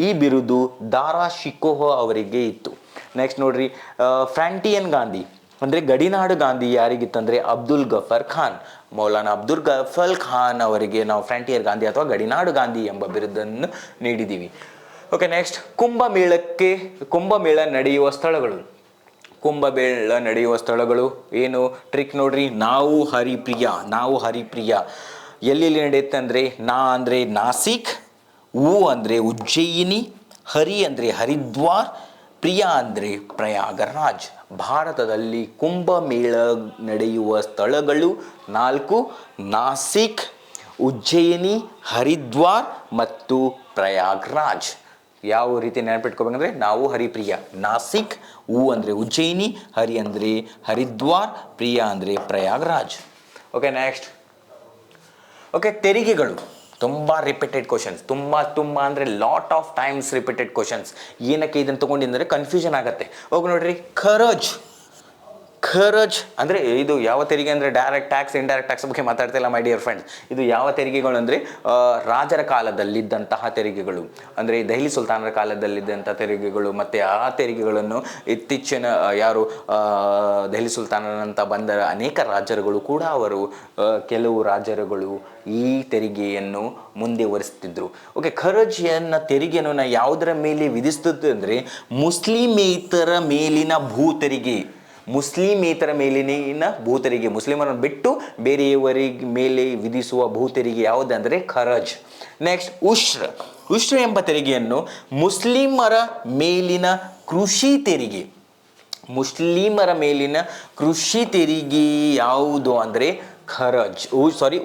ಈ ಬಿರುದು ದಾರಾ ಶಿಕೋಹ ಅವರಿಗೆ ಇತ್ತು. ನೆಕ್ಸ್ಟ್ ನೋಡ್ರಿ, ಫ್ರಾಂಟಿಯನ್ ಗಾಂಧಿ ಅಂದರೆ ಗಡಿನಾಡು ಗಾಂಧಿ ಯಾರಿಗಿತ್ತಂದರೆ ಮೌಲಾನಾ ಅಬ್ದುಲ್ ಗಫರ್ ಖಾನ್ ಅವರಿಗೆ ನಾವು ಫ್ರಾಂಟಿಯರ್ ಗಾಂಧಿ ಅಥವಾ ಗಡಿನಾಡು ಗಾಂಧಿ ಎಂಬ ಬಿರುದನ್ನು ನೀಡಿದ್ದೀವಿ. ಓಕೆ, ನೆಕ್ಸ್ಟ್, ಕುಂಭಮೇಳ ನಡೆಯುವ ಸ್ಥಳಗಳು ಏನು ಟ್ರಿಕ್ ನೋಡ್ರಿ. ನಾವು ಹರಿಪ್ರಿಯ ಎಲ್ಲಿ ನಡೆಯುತ್ತೆ ಅಂದರೆ ಅಂದರೆ ನಾಸಿಕ್, ಅಂದರೆ ಉಜ್ಜಯಿನಿ, ಹರಿ ಅಂದರೆ ಹರಿದ್ವಾರ್, ಪ್ರಿಯಾ ಅಂದರೆ ಪ್ರಯಾಗರಾಜ್. ಭಾರತದಲ್ಲಿ ಕುಂಭಮೇಳ ನಡೆಯುವ ಸ್ಥಳಗಳು 4: ನಾಸಿಕ್, ಉಜ್ಜಯಿನಿ, ಹರಿದ್ವಾರ್ ಮತ್ತು ಪ್ರಯಾಗ್ರಾಜ್. ಯಾವ ರೀತಿ ನೆನಪಿಟ್ಕೋಬೇಕಂದ್ರೆ ನಾವು ಹರಿಪ್ರಿಯ. ನಾಸಿಕ್, ಅಂದರೆ ಉಜ್ಜಯಿನಿ, ಹರಿ ಅಂದರೆ ಹರಿದ್ವಾರ್, ಪ್ರಿಯಾ ಅಂದರೆ ಪ್ರಯಾಗ್ರಾಜ್. Okay, next. ಓಕೆ, ತೆರಿಗೆಗಳು ತುಂಬ ರಿಪೀಟೆಡ್ ಕ್ವಶನ್ಸ್, ತುಂಬ ಅಂದರೆ lot of times repeated questions. ಏನಕ್ಕೆ ಇದನ್ನು ತೊಗೊಂಡಿದ್ದರೆ ಕನ್ಫ್ಯೂಷನ್ ಆಗುತ್ತೆ. ಹೋಗಿ ನೋಡ್ರಿ, ಖರಜ್ ಅಂದರೆ ಇದು ಯಾವ ತೆರಿಗೆ ಅಂದರೆ ಡೈರೆಕ್ಟ್ ಟ್ಯಾಕ್ಸ್, ಇಂಡೈರೆಕ್ಟ್ ಟ್ಯಾಕ್ಸ್ ಬಗ್ಗೆ ಮಾತಾಡ್ತಿಲ್ಲ ಮೈ ಡಿಯರ್ ಫ್ರೆಂಡ್ಸ್. ಇದು ಯಾವ ತೆರಿಗೆಗಳು ಅಂದರೆ ರಾಜರ ಕಾಲದಲ್ಲಿದ್ದಂತಹ ತೆರಿಗೆಗಳು, ಅಂದರೆ ದೆಹಲಿ ಸುಲ್ತಾನರ ಕಾಲದಲ್ಲಿದ್ದಂಥ ತೆರಿಗೆಗಳು. ಮತ್ತು ಆ ತೆರಿಗೆಗಳನ್ನು ಇತ್ತೀಚಿನ ಯಾರು ದೆಹಲಿ ಸುಲ್ತಾನರಂತ ಬಂದ ಅನೇಕ ರಾಜರುಗಳು ಕೂಡ ಕೆಲವು ರಾಜರುಗಳು ಈ ತೆರಿಗೆಯನ್ನು ಮುಂದುವರಿಸ್ತಿದ್ರು. ಓಕೆ, ಖರಜ್ನ ತೆರಿಗೆಯನ್ನು ಯಾವುದರ ಮೇಲೆ ವಿಧಿಸ್ತದೆ ಅಂದರೆ ಮುಸ್ಲಿಮೇತರ ಮೇಲಿನ ಭೂ ತೆರಿಗೆ. ಮುಸ್ಲಿಮೇತರ ಮೇಲಿನ ಭೂತೆರಿಗೆ, ಮುಸ್ಲಿಮರನ್ನು ಬಿಟ್ಟು ಬೇರೆಯವರಿಗೆ ಮೇಲೆ ವಿಧಿಸುವ ಭೂತೆರಿಗೆ ಯಾವುದಂದರೆ ಖರಜ್. ನೆಕ್ಸ್ಟ್, ಉಶ್ರ ಎಂಬ ತೆರಿಗೆಯನ್ನು ಮುಸ್ಲಿಮರ ಮೇಲಿನ ಕೃಷಿ ತೆರಿಗೆ. ಮುಸ್ಲಿಮರ ಮೇಲಿನ ಕೃಷಿ ತೆರಿಗೆ ಯಾವುದು ಅಂದರೆ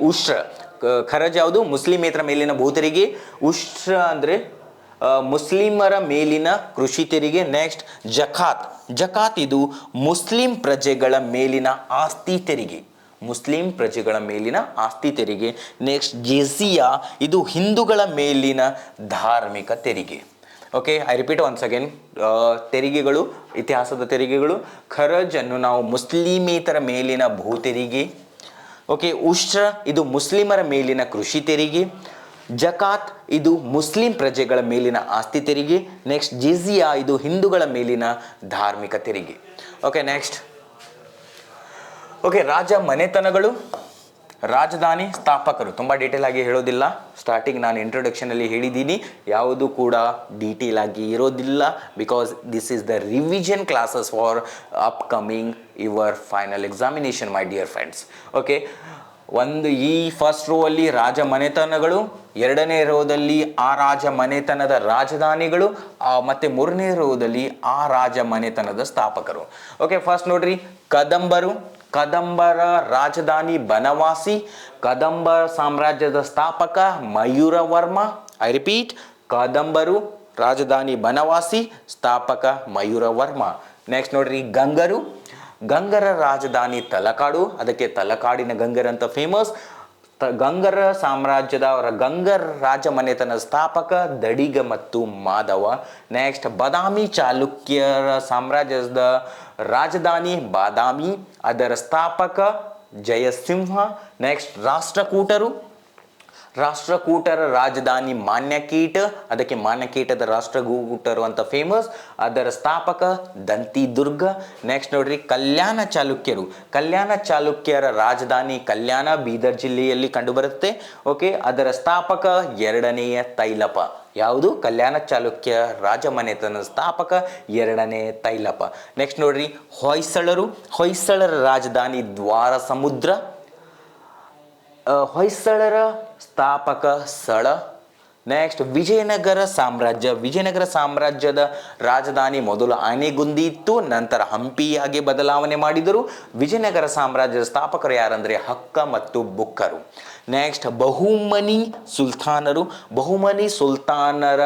ಉಶ್ರ. ಖರಜ್ ಯಾವುದು? ಮುಸ್ಲಿಮೇತರ ಮೇಲಿನ ಭೂತೆರಿಗೆ. ಉಶ್ರ ಅಂದರೆ ಮುಸ್ಲಿಮರ ಮೇಲಿನ ಕೃಷಿ ತೆರಿಗೆ. ನೆಕ್ಸ್ಟ್, ಜಕಾತ್ ಇದು ಮುಸ್ಲಿಂ ಪ್ರಜೆಗಳ ಮೇಲಿನ ಆಸ್ತಿ ತೆರಿಗೆ. ಮುಸ್ಲಿಂ ಪ್ರಜೆಗಳ ಮೇಲಿನ ಆಸ್ತಿ ತೆರಿಗೆ. ನೆಕ್ಸ್ಟ್, ಜೆಜಿಯಾ ಇದು ಹಿಂದೂಗಳ ಮೇಲಿನ ಧಾರ್ಮಿಕ ತೆರಿಗೆ. Okay, I repeat once again. ತೆರಿಗೆಗಳು, ಇತಿಹಾಸದ ತೆರಿಗೆಗಳು. ಖರಜ್ ಅನ್ನು ನಾವು ಮುಸ್ಲಿಮೇತರ ಮೇಲಿನ ಭೂ ತೆರಿಗೆ. ಓಕೆ, ಉಶ್ರ ಇದು ಮುಸ್ಲಿಮರ ಮೇಲಿನ ಕೃಷಿ ತೆರಿಗೆ. ಜಕಾತ್ ಇದು ಮುಸ್ಲಿಂ ಪ್ರಜೆಗಳ ಮೇಲಿನ ಆಸ್ತಿ ತೆರಿಗೆ. ನೆಕ್ಸ್ಟ್, ಜಿಜಿಯಾ ಇದು ಹಿಂದೂಗಳ ಮೇಲಿನ ಧಾರ್ಮಿಕ ತೆರಿಗೆ. Okay, next. ಓಕೆ, ರಾಜ ಮನೆತನಗಳು, ರಾಜಧಾನಿ, ಸ್ಥಾಪಕರು. ತುಂಬ ಡೀಟೇಲ್ ಆಗಿ ಹೇಳೋದಿಲ್ಲ. ಸ್ಟಾರ್ಟಿಂಗ್ ನಾನು ಇಂಟ್ರೊಡಕ್ಷನಲ್ಲಿ ಹೇಳಿದ್ದೀನಿ, ಯಾವುದು ಕೂಡ ಡೀಟೇಲ್ ಆಗಿ ಇರೋದಿಲ್ಲ. Because this is the revision classes for upcoming your final examination my dear friends. Okay, ಈ ಫಸ್ಟ್ ರೋ ಅಲ್ಲಿ ರಾಜ ಮನೆತನಗಳು, ಎರಡನೇ ರೋದಲ್ಲಿ ಆ ರಾಜ ಮನೆತನದ ರಾಜಧಾನಿಗಳು, ಮತ್ತು ಮೂರನೇ ರೋದಲ್ಲಿ ಆ ರಾಜ ಮನೆತನದ ಸ್ಥಾಪಕರು. ಓಕೆ, ಫಸ್ಟ್ ನೋಡ್ರಿ, ಕದಂಬರ ರಾಜಧಾನಿ ಬನವಾಸಿ. ಕದಂಬ ಸಾಮ್ರಾಜ್ಯದ ಸ್ಥಾಪಕ ಮಯೂರವರ್ಮ. ಐ ರಿಪೀಟ್, ಕದಂಬರು ರಾಜಧಾನಿ ಬನವಾಸಿ, ಸ್ಥಾಪಕ ಮಯೂರವರ್ಮ. ನೆಕ್ಸ್ಟ್ ನೋಡ್ರಿ, ಗಂಗರ ರಾಜಧಾನಿ ತಲಕಾಡು. ಅದಕ್ಕೆ ತಲಕಾಡಿನ ಗಂಗರ್ ಅಂತ ಫೇಮಸ್. ಗಂಗರ ಸಾಮ್ರಾಜ್ಯದ ಗಂಗರ್ ರಾಜ ಮನೆತನ ಸ್ಥಾಪಕ ದಡಿಗ ಮತ್ತು ಮಾಧವ. ನೆಕ್ಸ್ಟ್, ಬಾದಾಮಿ ಚಾಲುಕ್ಯರ ಸಾಮ್ರಾಜ್ಯದ ರಾಜಧಾನಿ ಬಾದಾಮಿ, ಅದರ ಸ್ಥಾಪಕ ಜಯಸಿಂಹ. ನೆಕ್ಸ್ಟ್, ರಾಷ್ಟ್ರಕೂಟರ ರಾಜಧಾನಿ ಮಾನ್ಯಕೇಟ. ಅದಕ್ಕೆ ಮಾನ್ಯಕೇಟದ ರಾಷ್ಟ್ರಕೂಟರು ಅಂತ ಫೇಮಸ್. ಅದರ ಸ್ಥಾಪಕ ದಂತಿದುರ್ಗ. ನೆಕ್ಸ್ಟ್ ನೋಡ್ರಿ, ಕಲ್ಯಾಣ ಚಾಲುಕ್ಯರ ರಾಜಧಾನಿ ಕಲ್ಯಾಣ, ಬೀದರ್ ಜಿಲ್ಲೆಯಲ್ಲಿ ಕಂಡುಬರುತ್ತೆ. ಓಕೆ, ಅದರ ಸ್ಥಾಪಕ ಎರಡನೆಯ ತೈಲಪ. ಯಾವುದು? ಕಲ್ಯಾಣ ಚಾಲುಕ್ಯ ರಾಜಮನೆತನ ಸ್ಥಾಪಕ ಎರಡನೇ ತೈಲಪ. ನೆಕ್ಸ್ಟ್ ನೋಡ್ರಿ, ಹೊಯ್ಸಳರ ರಾಜಧಾನಿ ದ್ವಾರ ಸಮುದ್ರ. ಹೊಯ್ಸಳರ ಸ್ಥಾಪಕ ಸಳ. ನೆಕ್ಸ್ಟ್, ವಿಜಯನಗರ ಸಾಮ್ರಾಜ್ಯದ ರಾಜಧಾನಿ ಮೊದಲು ಆನೆಗುಂದಿ ಇತ್ತು, ನಂತರ ಹಂಪಿಯಾಗಿ ಬದಲಾವಣೆ ಮಾಡಿದರು. ವಿಜಯನಗರ ಸಾಮ್ರಾಜ್ಯದ ಸ್ಥಾಪಕರು ಯಾರಂದರೆ ಹಕ್ಕ ಮತ್ತು ಬುಕ್ಕರು. ನೆಕ್ಸ್ಟ್, ಬಹುಮನಿ ಸುಲ್ತಾನರ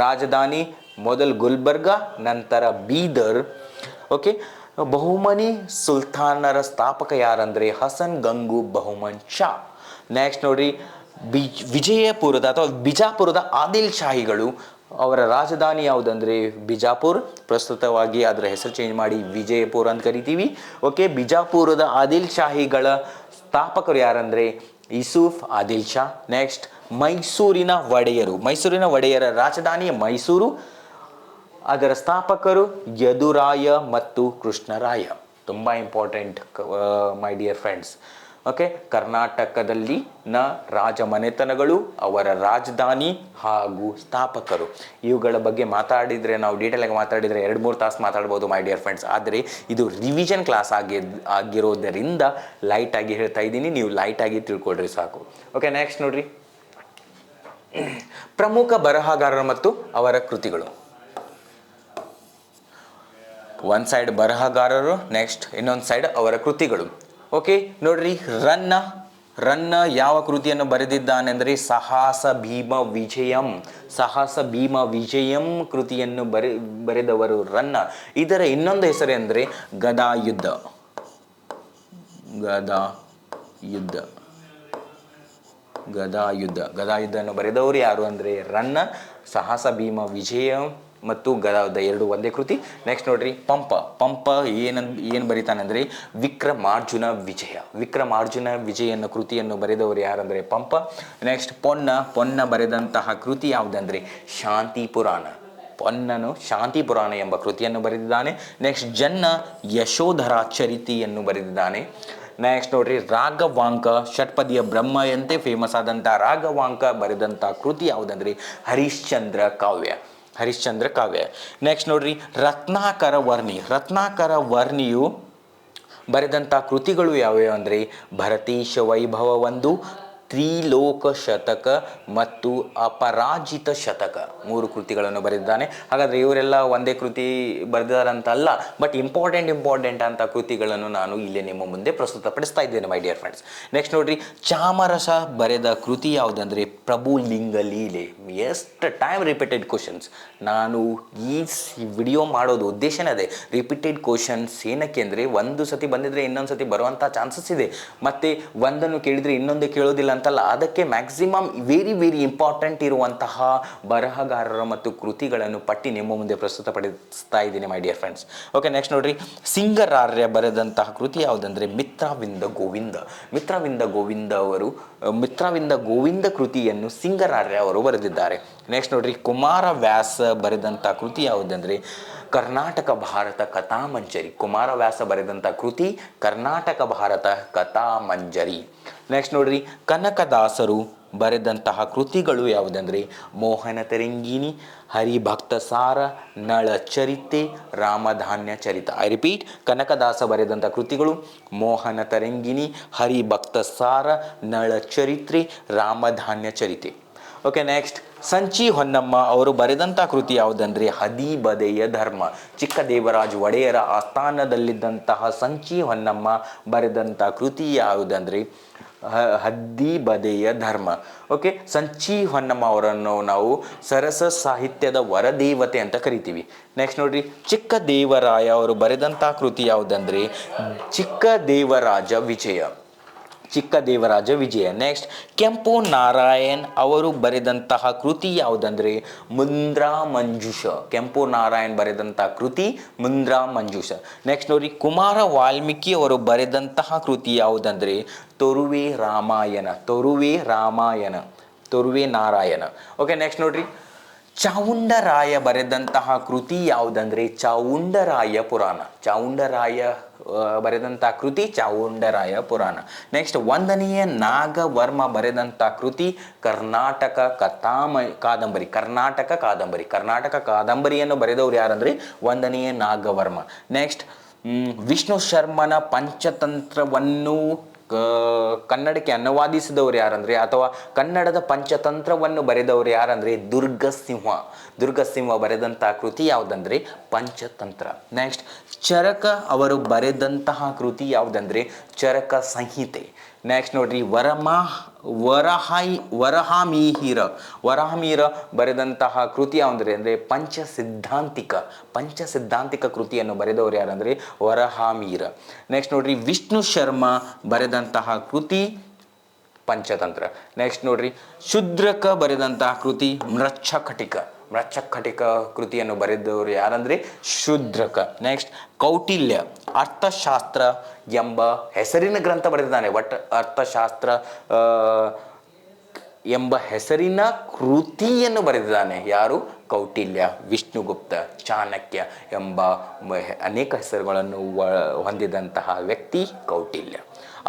ರಾಜಧಾನಿ ಮೊದಲು ಗುಲ್ಬರ್ಗ, ನಂತರ ಬೀದರ್. ಓಕೆ, ಬಹುಮನಿ ಸುಲ್ತಾನರ ಸ್ಥಾಪಕ ಯಾರಂದರೆ ಹಸನ್ ಗಂಗು ಬಹುಮನ್ ಶಾ. ನೆಕ್ಸ್ಟ್ ನೋಡ್ರಿ, ಬಿಜಾಪುರದ ಆದಿಲ್ ಶಾಹಿಗಳು. ಅವರ ರಾಜಧಾನಿ ಯಾವುದಂದರೆ ಬಿಜಾಪುರ್. ಪ್ರಸ್ತುತವಾಗಿ ಅದರ ಹೆಸರು ಚೇಂಜ್ ಮಾಡಿ ವಿಜಯಪುರ ಅಂತ ಕರಿತೀವಿ. ಓಕೆ, ಬಿಜಾಪುರದ ಆದಿಲ್ ಶಾಹಿಗಳ ಸ್ಥಾಪಕರು ಯಾರಂದರೆ ಯೂಸುಫ್ ಆದಿಲ್ ಶಾ. ನೆಕ್ಸ್ಟ್, ಮೈಸೂರಿನ ಒಡೆಯರ ರಾಜಧಾನಿ ಮೈಸೂರು. ಅದರ ಸ್ಥಾಪಕರು ಯದುರಾಯ ಮತ್ತು ಕೃಷ್ಣರಾಯ. ತುಂಬ ಇಂಪಾರ್ಟೆಂಟ್ ಮೈ ಡಿಯರ್ ಫ್ರೆಂಡ್ಸ್. ಓಕೆ, ಕರ್ನಾಟಕದಲ್ಲಿನ ರಾಜ ಮನೆತನಗಳು, ಅವರ ರಾಜಧಾನಿ ಹಾಗೂ ಸ್ಥಾಪಕರು, ಇವುಗಳ ಬಗ್ಗೆ ಮಾತಾಡಿದರೆ, ನಾವು ಡೀಟೇಲಾಗಿ ಮಾತಾಡಿದರೆ 2-3 ತಾಸು ಮಾತಾಡ್ಬೋದು ಮೈ ಡಿಯರ್ ಫ್ರೆಂಡ್ಸ್. ಆದರೆ ಇದು ರಿವಿಷನ್ ಕ್ಲಾಸ್ ಆಗಿರೋದರಿಂದ ಲೈಟಾಗಿ ಹೇಳ್ತಾ ಇದ್ದೀನಿ, ನೀವು ಲೈಟಾಗಿ ತಿಳ್ಕೊಳ್ರಿ ಸಾಕು. ಓಕೆ, ನೆಕ್ಸ್ಟ್ ನೋಡ್ರಿ, ಪ್ರಮುಖ ಬರಹಗಾರರು ಮತ್ತು ಅವರ ಕೃತಿಗಳು. ಒಂದು ಸೈಡ್ ಬರಹಗಾರರು, ನೆಕ್ಸ್ಟ್ ಇನ್ನೊಂದು ಸೈಡ್ ಅವರ ಕೃತಿಗಳು. ಓಕೆ ನೋಡ್ರಿ, ರನ್ನ ಯಾವ ಕೃತಿಯನ್ನು ಬರೆದಿದ್ದಾನೆಂದರೆ ಸಾಹಸ ಭೀಮ ವಿಜಯಂ. ಸಾಹಸ ಭೀಮ ವಿಜಯಂ ಕೃತಿಯನ್ನು ಬರೆದವರು ರನ್ನ. ಇದರ ಇನ್ನೊಂದು ಹೆಸರು ಅಂದರೆ ಗದಾಯುದ್ಧ. ಗದಾಯುದ್ಧವನ್ನು ಬರೆದವರು ಯಾರು ಅಂದರೆ ರನ್ನ. ಸಾಹಸ ಭೀಮ ವಿಜಯ ಮತ್ತು ಗದಾಯುದ್ಧ ಎರಡು ಒಂದೇ ಕೃತಿ. ನೆಕ್ಸ್ಟ್ ನೋಡ್ರಿ, ಪಂಪ ಏನು ಬರೀತಾನೆ ಅಂದರೆ ವಿಕ್ರಮಾರ್ಜುನ ವಿಜಯ ಅನ್ನೋ ಕೃತಿಯನ್ನು ಬರೆದವರು ಯಾರಂದರೆ ಪಂಪ. ನೆಕ್ಸ್ಟ್ ಪೊನ್ನ ಬರೆದಂತಹ ಕೃತಿ ಯಾವುದಂದರೆ ಶಾಂತಿ ಪುರಾಣ. ಪೊನ್ನನು ಶಾಂತಿ ಪುರಾಣ ಎಂಬ ಕೃತಿಯನ್ನು ಬರೆದಿದ್ದಾನೆ. ನೆಕ್ಸ್ಟ್ ಜನ್ನ ಯಶೋಧರ ಚರಿತೆಯನ್ನು ಬರೆದಿದ್ದಾನೆ. ನೆಕ್ಸ್ಟ್ ನೋಡ್ರಿ, ರಾಘವಾಂಕ ಷಟ್ಪದಿಯ ಬ್ರಹ್ಮಯಂತೆ ಫೇಮಸ್ ಆದಂಥ ರಾಘವಾಂಕ ಬರೆದಂಥ ಕೃತಿ ಯಾವುದಂದ್ರೆ ಹರಿಶ್ಚಂದ್ರ ಕಾವ್ಯ. ನೆಕ್ಸ್ಟ್ ನೋಡ್ರಿ, ರತ್ನಾಕರ ವರ್ಣಿಯು ಬರೆದಂಥ ಕೃತಿಗಳು ಯಾವ್ಯಾವ ಅಂದರೆ ಭರತೇಶ ವೈಭವ ಒಂದು, ತ್ರಿಲೋಕ ಶತಕ ಮತ್ತು ಅಪರಾಜಿತ ಶತಕ, 3 ಕೃತಿಗಳನ್ನು ಬರೆದಿದ್ದಾನೆ. ಹಾಗಾದರೆ ಇವರೆಲ್ಲ ಒಂದೇ ಕೃತಿ ಬರೆದಿದ್ದಾರಂತ ಅಲ್ಲ, ಬಟ್ ಇಂಪಾರ್ಟೆಂಟ್ ಅಂತ ಕೃತಿಗಳನ್ನು ನಾನು ಇಲ್ಲಿ ನಿಮ್ಮ ಮುಂದೆ ಪ್ರಸ್ತುತಪಡಿಸ್ತಾ ಇದ್ದೇನೆ ಮೈ ಡಿಯರ್ ಫ್ರೆಂಡ್ಸ್. ನೆಕ್ಸ್ಟ್ ನೋಡ್ರಿ, ಚಾಮರಸ ಬರೆದ ಕೃತಿ ಯಾವುದಂದರೆ ಪ್ರಭುಲಿಂಗ ಲೀಲೆ. ಎಷ್ಟು ಟೈಮ್ ರಿಪೀಟೆಡ್ ಕ್ವಶನ್ಸ್. ನಾನು ಈ ವಿಡಿಯೋ ಮಾಡೋದು ಉದ್ದೇಶನೇ ಅದೇ, ರಿಪೀಟೆಡ್ ಕ್ವಶನ್ಸ್. ಏನಕ್ಕೆ ಅಂದರೆ ಒಂದು ಸತಿ ಬಂದಿದ್ರೆ ಇನ್ನೊಂದು ಸತಿ ಬರುವಂಥ ಚಾನ್ಸಸ್ ಇದೆ, ಮತ್ತು ಒಂದನ್ನು ಕೇಳಿದರೆ ಇನ್ನೊಂದು ಕೇಳೋದಿಲ್ಲ ಅಂತಲ್ಲ. ಅದಕ್ಕೆ ಮ್ಯಾಕ್ಸಿಮಮ್ ವೆರಿ ಇಂಪಾರ್ಟೆಂಟ್ ಇರುವಂತಹ ಬರಹಗಾರರ ಮತ್ತು ಕೃತಿಗಳನ್ನು ಪಟ್ಟಿ ನಿಮ್ಮ ಮುಂದೆ ಪ್ರಸ್ತುತಪಡಿಸ್ತಾ ಇದ್ದೀನಿ ಮೈ ಡಿಯರ್ ಫ್ರೆಂಡ್ಸ್. ಓಕೆ ನೆಕ್ಸ್ಟ್ ನೋಡ್ರಿ, ಸಿಂಗರಾರ್ಯ ಬರೆದಂತಹ ಕೃತಿ ಯಾವುದಂದರೆ ಮಿತ್ರವಿಂದ ಗೋವಿಂದ ಕೃತಿಯನ್ನು ಸಿಂಗರಾರ್ಯ ಅವರು ಬರೆದಿದ್ದಾರೆ. ನೆಕ್ಸ್ಟ್ ನೋಡ್ರಿ, ಕುಮಾರವ್ಯಾಸ ಬರೆದಂಥ ಕೃತಿ ಯಾವುದಂದರೆ ಕರ್ನಾಟಕ ಭಾರತ ಕಥಾಮಂಜರಿ. ಕುಮಾರವ್ಯಾಸ ಬರೆದಂಥ ಕೃತಿ ಕರ್ನಾಟಕ ಭಾರತ ಕಥಾಮಂಜರಿ. ನೆಕ್ಸ್ಟ್ ನೋಡ್ರಿ, ಕನಕದಾಸರು ಬರೆದಂತಹ ಕೃತಿಗಳು ಯಾವುದಂದರೆ ಮೋಹನ ತರಂಗಿಣಿ, ಹರಿಭಕ್ತ ಸಾರ, ನಳಚರಿತೆ, ರಾಮಧಾನ್ಯ ಚರಿತ. ಐ ರಿಪೀಟ್, ಕನಕದಾಸ ಬರೆದಂಥ ಕೃತಿಗಳು ಮೋಹನ ತರಂಗಿಣಿ, ಹರಿಭಕ್ತ ಸಾರ, ನಳಚರಿತ್ರೆ, ರಾಮಧಾನ್ಯ ಚರಿತೆ. ಓಕೆ ನೆಕ್ಸ್ಟ್, ಸಂಚಿ ಹೊನ್ನಮ್ಮ ಅವರು ಬರೆದಂಥ ಕೃತಿ ಯಾವುದಂದರೆ ಹದಿಬದೆಯ ಧರ್ಮ. ಚಿಕ್ಕದೇವರಾಜ ಒಡೆಯರ ಆಸ್ಥಾನದಲ್ಲಿದ್ದಂತಹ ಸಂಚಿ ಹೊನ್ನಮ್ಮ ಬರೆದಂಥ ಕೃತಿ ಯಾವುದಂದರೆ ಹದಿಬದೆಯ ಧರ್ಮ. ಓಕೆ, ಸಂಚಿ ಹೊನ್ನಮ್ಮ ಅವರನ್ನು ನಾವು ಸರಸ ಸಾಹಿತ್ಯದ ವರದೇವತೆ ಅಂತ ಕರಿತೀವಿ. ನೆಕ್ಸ್ಟ್ ನೋಡ್ರಿ, ಚಿಕ್ಕದೇವರಾಯ ಅವರು ಬರೆದಂಥ ಕೃತಿ ಯಾವುದಂದರೆ ಚಿಕ್ಕದೇವರಾಜ ವಿಜಯ. ನೆಕ್ಸ್ಟ್, ಕೆಂಪು ನಾರಾಯಣ್ ಅವರು ಬರೆದಂತಹ ಕೃತಿ ಯಾವುದಂದರೆ ಮುಂದ್ರಾ ಮಂಜುಷ. ಕೆಂಪು ನಾರಾಯಣ್ ಬರೆದಂತಹ ಕೃತಿ ಮುಂದ್ರಾ ಮಂಜುಷ. ನೆಕ್ಸ್ಟ್ ನೋಡಿ, ಕುಮಾರ ವಾಲ್ಮೀಕಿ ಅವರು ಬರೆದಂತಹ ಕೃತಿ ಯಾವುದಂದರೆ ತೊರುವೆ ನಾರಾಯಣ. ಓಕೆ ನೆಕ್ಸ್ಟ್ ನೋಡ್ರಿ, ಚಾವುಂಡರಾಯ ಬರೆದಂತಹ ಕೃತಿ ಯಾವುದಂದರೆ ಚಾವುಂಡರಾಯ ಬರೆದಂಥ ಕೃತಿ ಚಾವುಂಡರಾಯ ಪುರಾಣ. ನೆಕ್ಸ್ಟ್, ಒಂದನೆಯ ನಾಗವರ್ಮ ಬರೆದಂಥ ಕೃತಿ ಕರ್ನಾಟಕ ಕಾದಂಬರಿಯನ್ನು ಬರೆದವರು ಯಾರಂದರೆ ಒಂದನೆಯ ನಾಗವರ್ಮ. ನೆಕ್ಸ್ಟ್, ವಿಷ್ಣು ಶರ್ಮನ ಪಂಚತಂತ್ರವನ್ನು ಕನ್ನಡಕ್ಕೆ ಅನುವಾದಿಸಿದವರು ಯಾರಂದರೆ ಅಥವಾ ಕನ್ನಡದ ಪಂಚತಂತ್ರವನ್ನು ಬರೆದವರು ಯಾರಂದರೆ ದುರ್ಗಸಿಂಹ ಬರೆದಂತಹ ಕೃತಿ ಯಾವುದಂದರೆ ಪಂಚತಂತ್ರ. ನೆಕ್ಸ್ಟ್, ಚರಕ ಅವರು ಬರೆದಂತಹ ಕೃತಿ ಯಾವುದಂದರೆ ಚರಕ ಸಂಹಿತೆ. ನೆಕ್ಸ್ಟ್ ನೋಡ್ರಿ, ವರಹಾಮೀರ ಬರೆದಂತಹ ಕೃತಿ ಯಾವುದಂದರೆ ಅಂದರೆ ಪಂಚಸಿದ್ಧಾಂತಿಕ ಕೃತಿಯನ್ನು ಬರೆದವರು ಯಾರಂದರೆ ವರಹಾಮೀರ. ನೆಕ್ಸ್ಟ್ ನೋಡ್ರಿ, ವಿಷ್ಣು ಶರ್ಮ ಬರೆದಂತಹ ಕೃತಿ ಪಂಚತಂತ್ರ. ನೆಕ್ಸ್ಟ್ ನೋಡ್ರಿ, ಶೂದ್ರಕ ಬರೆದಂತಹ ಕೃತಿ ಮೃಚ್ಛಕಟಿಕ ಕೃತಿಯನ್ನು ಬರೆದವರು ಯಾರಂದರೆ ಶೂದ್ರಕ. ನೆಕ್ಸ್ಟ್, ಕೌಟಿಲ್ಯ ಅರ್ಥಶಾಸ್ತ್ರ ಎಂಬ ಹೆಸರಿನ ಗ್ರಂಥ ಬರೆದಿದ್ದಾನೆ. ಅರ್ಥಶಾಸ್ತ್ರ ಎಂಬ ಹೆಸರಿನ ಕೃತಿಯನ್ನು ಬರೆದಿದ್ದಾನೆ. ಯಾರು? ಕೌಟಿಲ್ಯ. ವಿಷ್ಣುಗುಪ್ತ, ಚಾಣಕ್ಯ ಎಂಬ ಅನೇಕ ಹೆಸರುಗಳನ್ನು ಹೊಂದಿದಂತಹ ವ್ಯಕ್ತಿ ಕೌಟಿಲ್ಯ.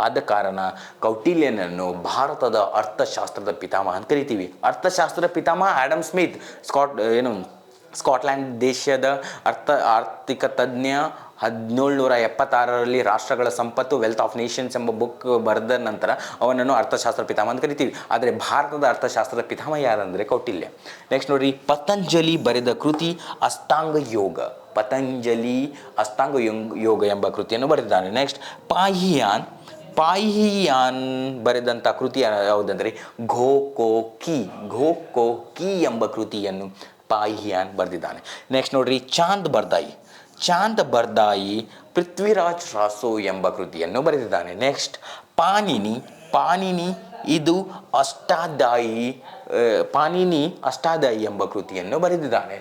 ಆದ ಕಾರಣ ಕೌಟಿಲ್ಯನನ್ನು ಭಾರತದ ಅರ್ಥಶಾಸ್ತ್ರದ ಪಿತಾಮಹ ಅಂತ ಕರಿತೀವಿ. ಅರ್ಥಶಾಸ್ತ್ರದ ಪಿತಾಮಹ ಆಡಮ್ ಸ್ಮಿತ್, ಸ್ಕಾಟ್ಲ್ಯಾಂಡ್ ದೇಶದ ಆರ್ಥಿಕ ತಜ್ಞ 1776ರಲ್ಲಿ ರಾಷ್ಟ್ರಗಳ ಸಂಪತ್ತು ವೆಲ್ತ್ ಆಫ್ ನೇಷನ್ಸ್ ಎಂಬ ಬುಕ್ ಬರೆದ ನಂತರ ಅವನನ್ನು ಅರ್ಥಶಾಸ್ತ್ರ ಪಿತಾಮಹ ಅಂತ ಕರಿತೀವಿ. ಆದರೆ ಭಾರತದ ಅರ್ಥಶಾಸ್ತ್ರದ ಪಿತಾಮಹ ಯಾರಂದರೆ ಕೌಟಿಲ್ಯ. ನೆಕ್ಸ್ಟ್ ನೋಡ್ರಿ, ಪತಂಜಲಿ ಬರೆದ ಕೃತಿ ಅಷ್ಟಾಂಗ ಯೋಗ. ಪತಂಜಲಿ ಅಷ್ಟಾಂಗ ಯೋಗ ಎಂಬ ಕೃತಿಯನ್ನು ಬರೆದಿದ್ದಾನೆ. ನೆಕ್ಸ್ಟ್ ಪಾಹಿಯಾನ್ ಬರೆದಂಥ ಕೃತಿ ಯಾವುದಂದರೆ ಘೋ ಕಿ ಎಂಬ ಕೃತಿಯನ್ನು ಪಾಹಿಯಾನ್ ಬರೆದಿದ್ದಾನೆ. ನೆಕ್ಸ್ಟ್ ನೋಡ್ರಿ, ಚಾಂದ್ ಬರ್ದಾಯಿ ಪೃಥ್ವಿರಾಜ್ ರಾಸೋ ಎಂಬ ಕೃತಿಯನ್ನು ಬರೆದಿದ್ದಾನೆ. ನೆಕ್ಸ್ಟ್ ಪಾಣಿನಿ ಇದು ಪಾಣಿನಿ ಅಷ್ಟಾದಾಯಿ ಎಂಬ ಕೃತಿಯನ್ನು ಬರೆದಿದ್ದಾನೆ.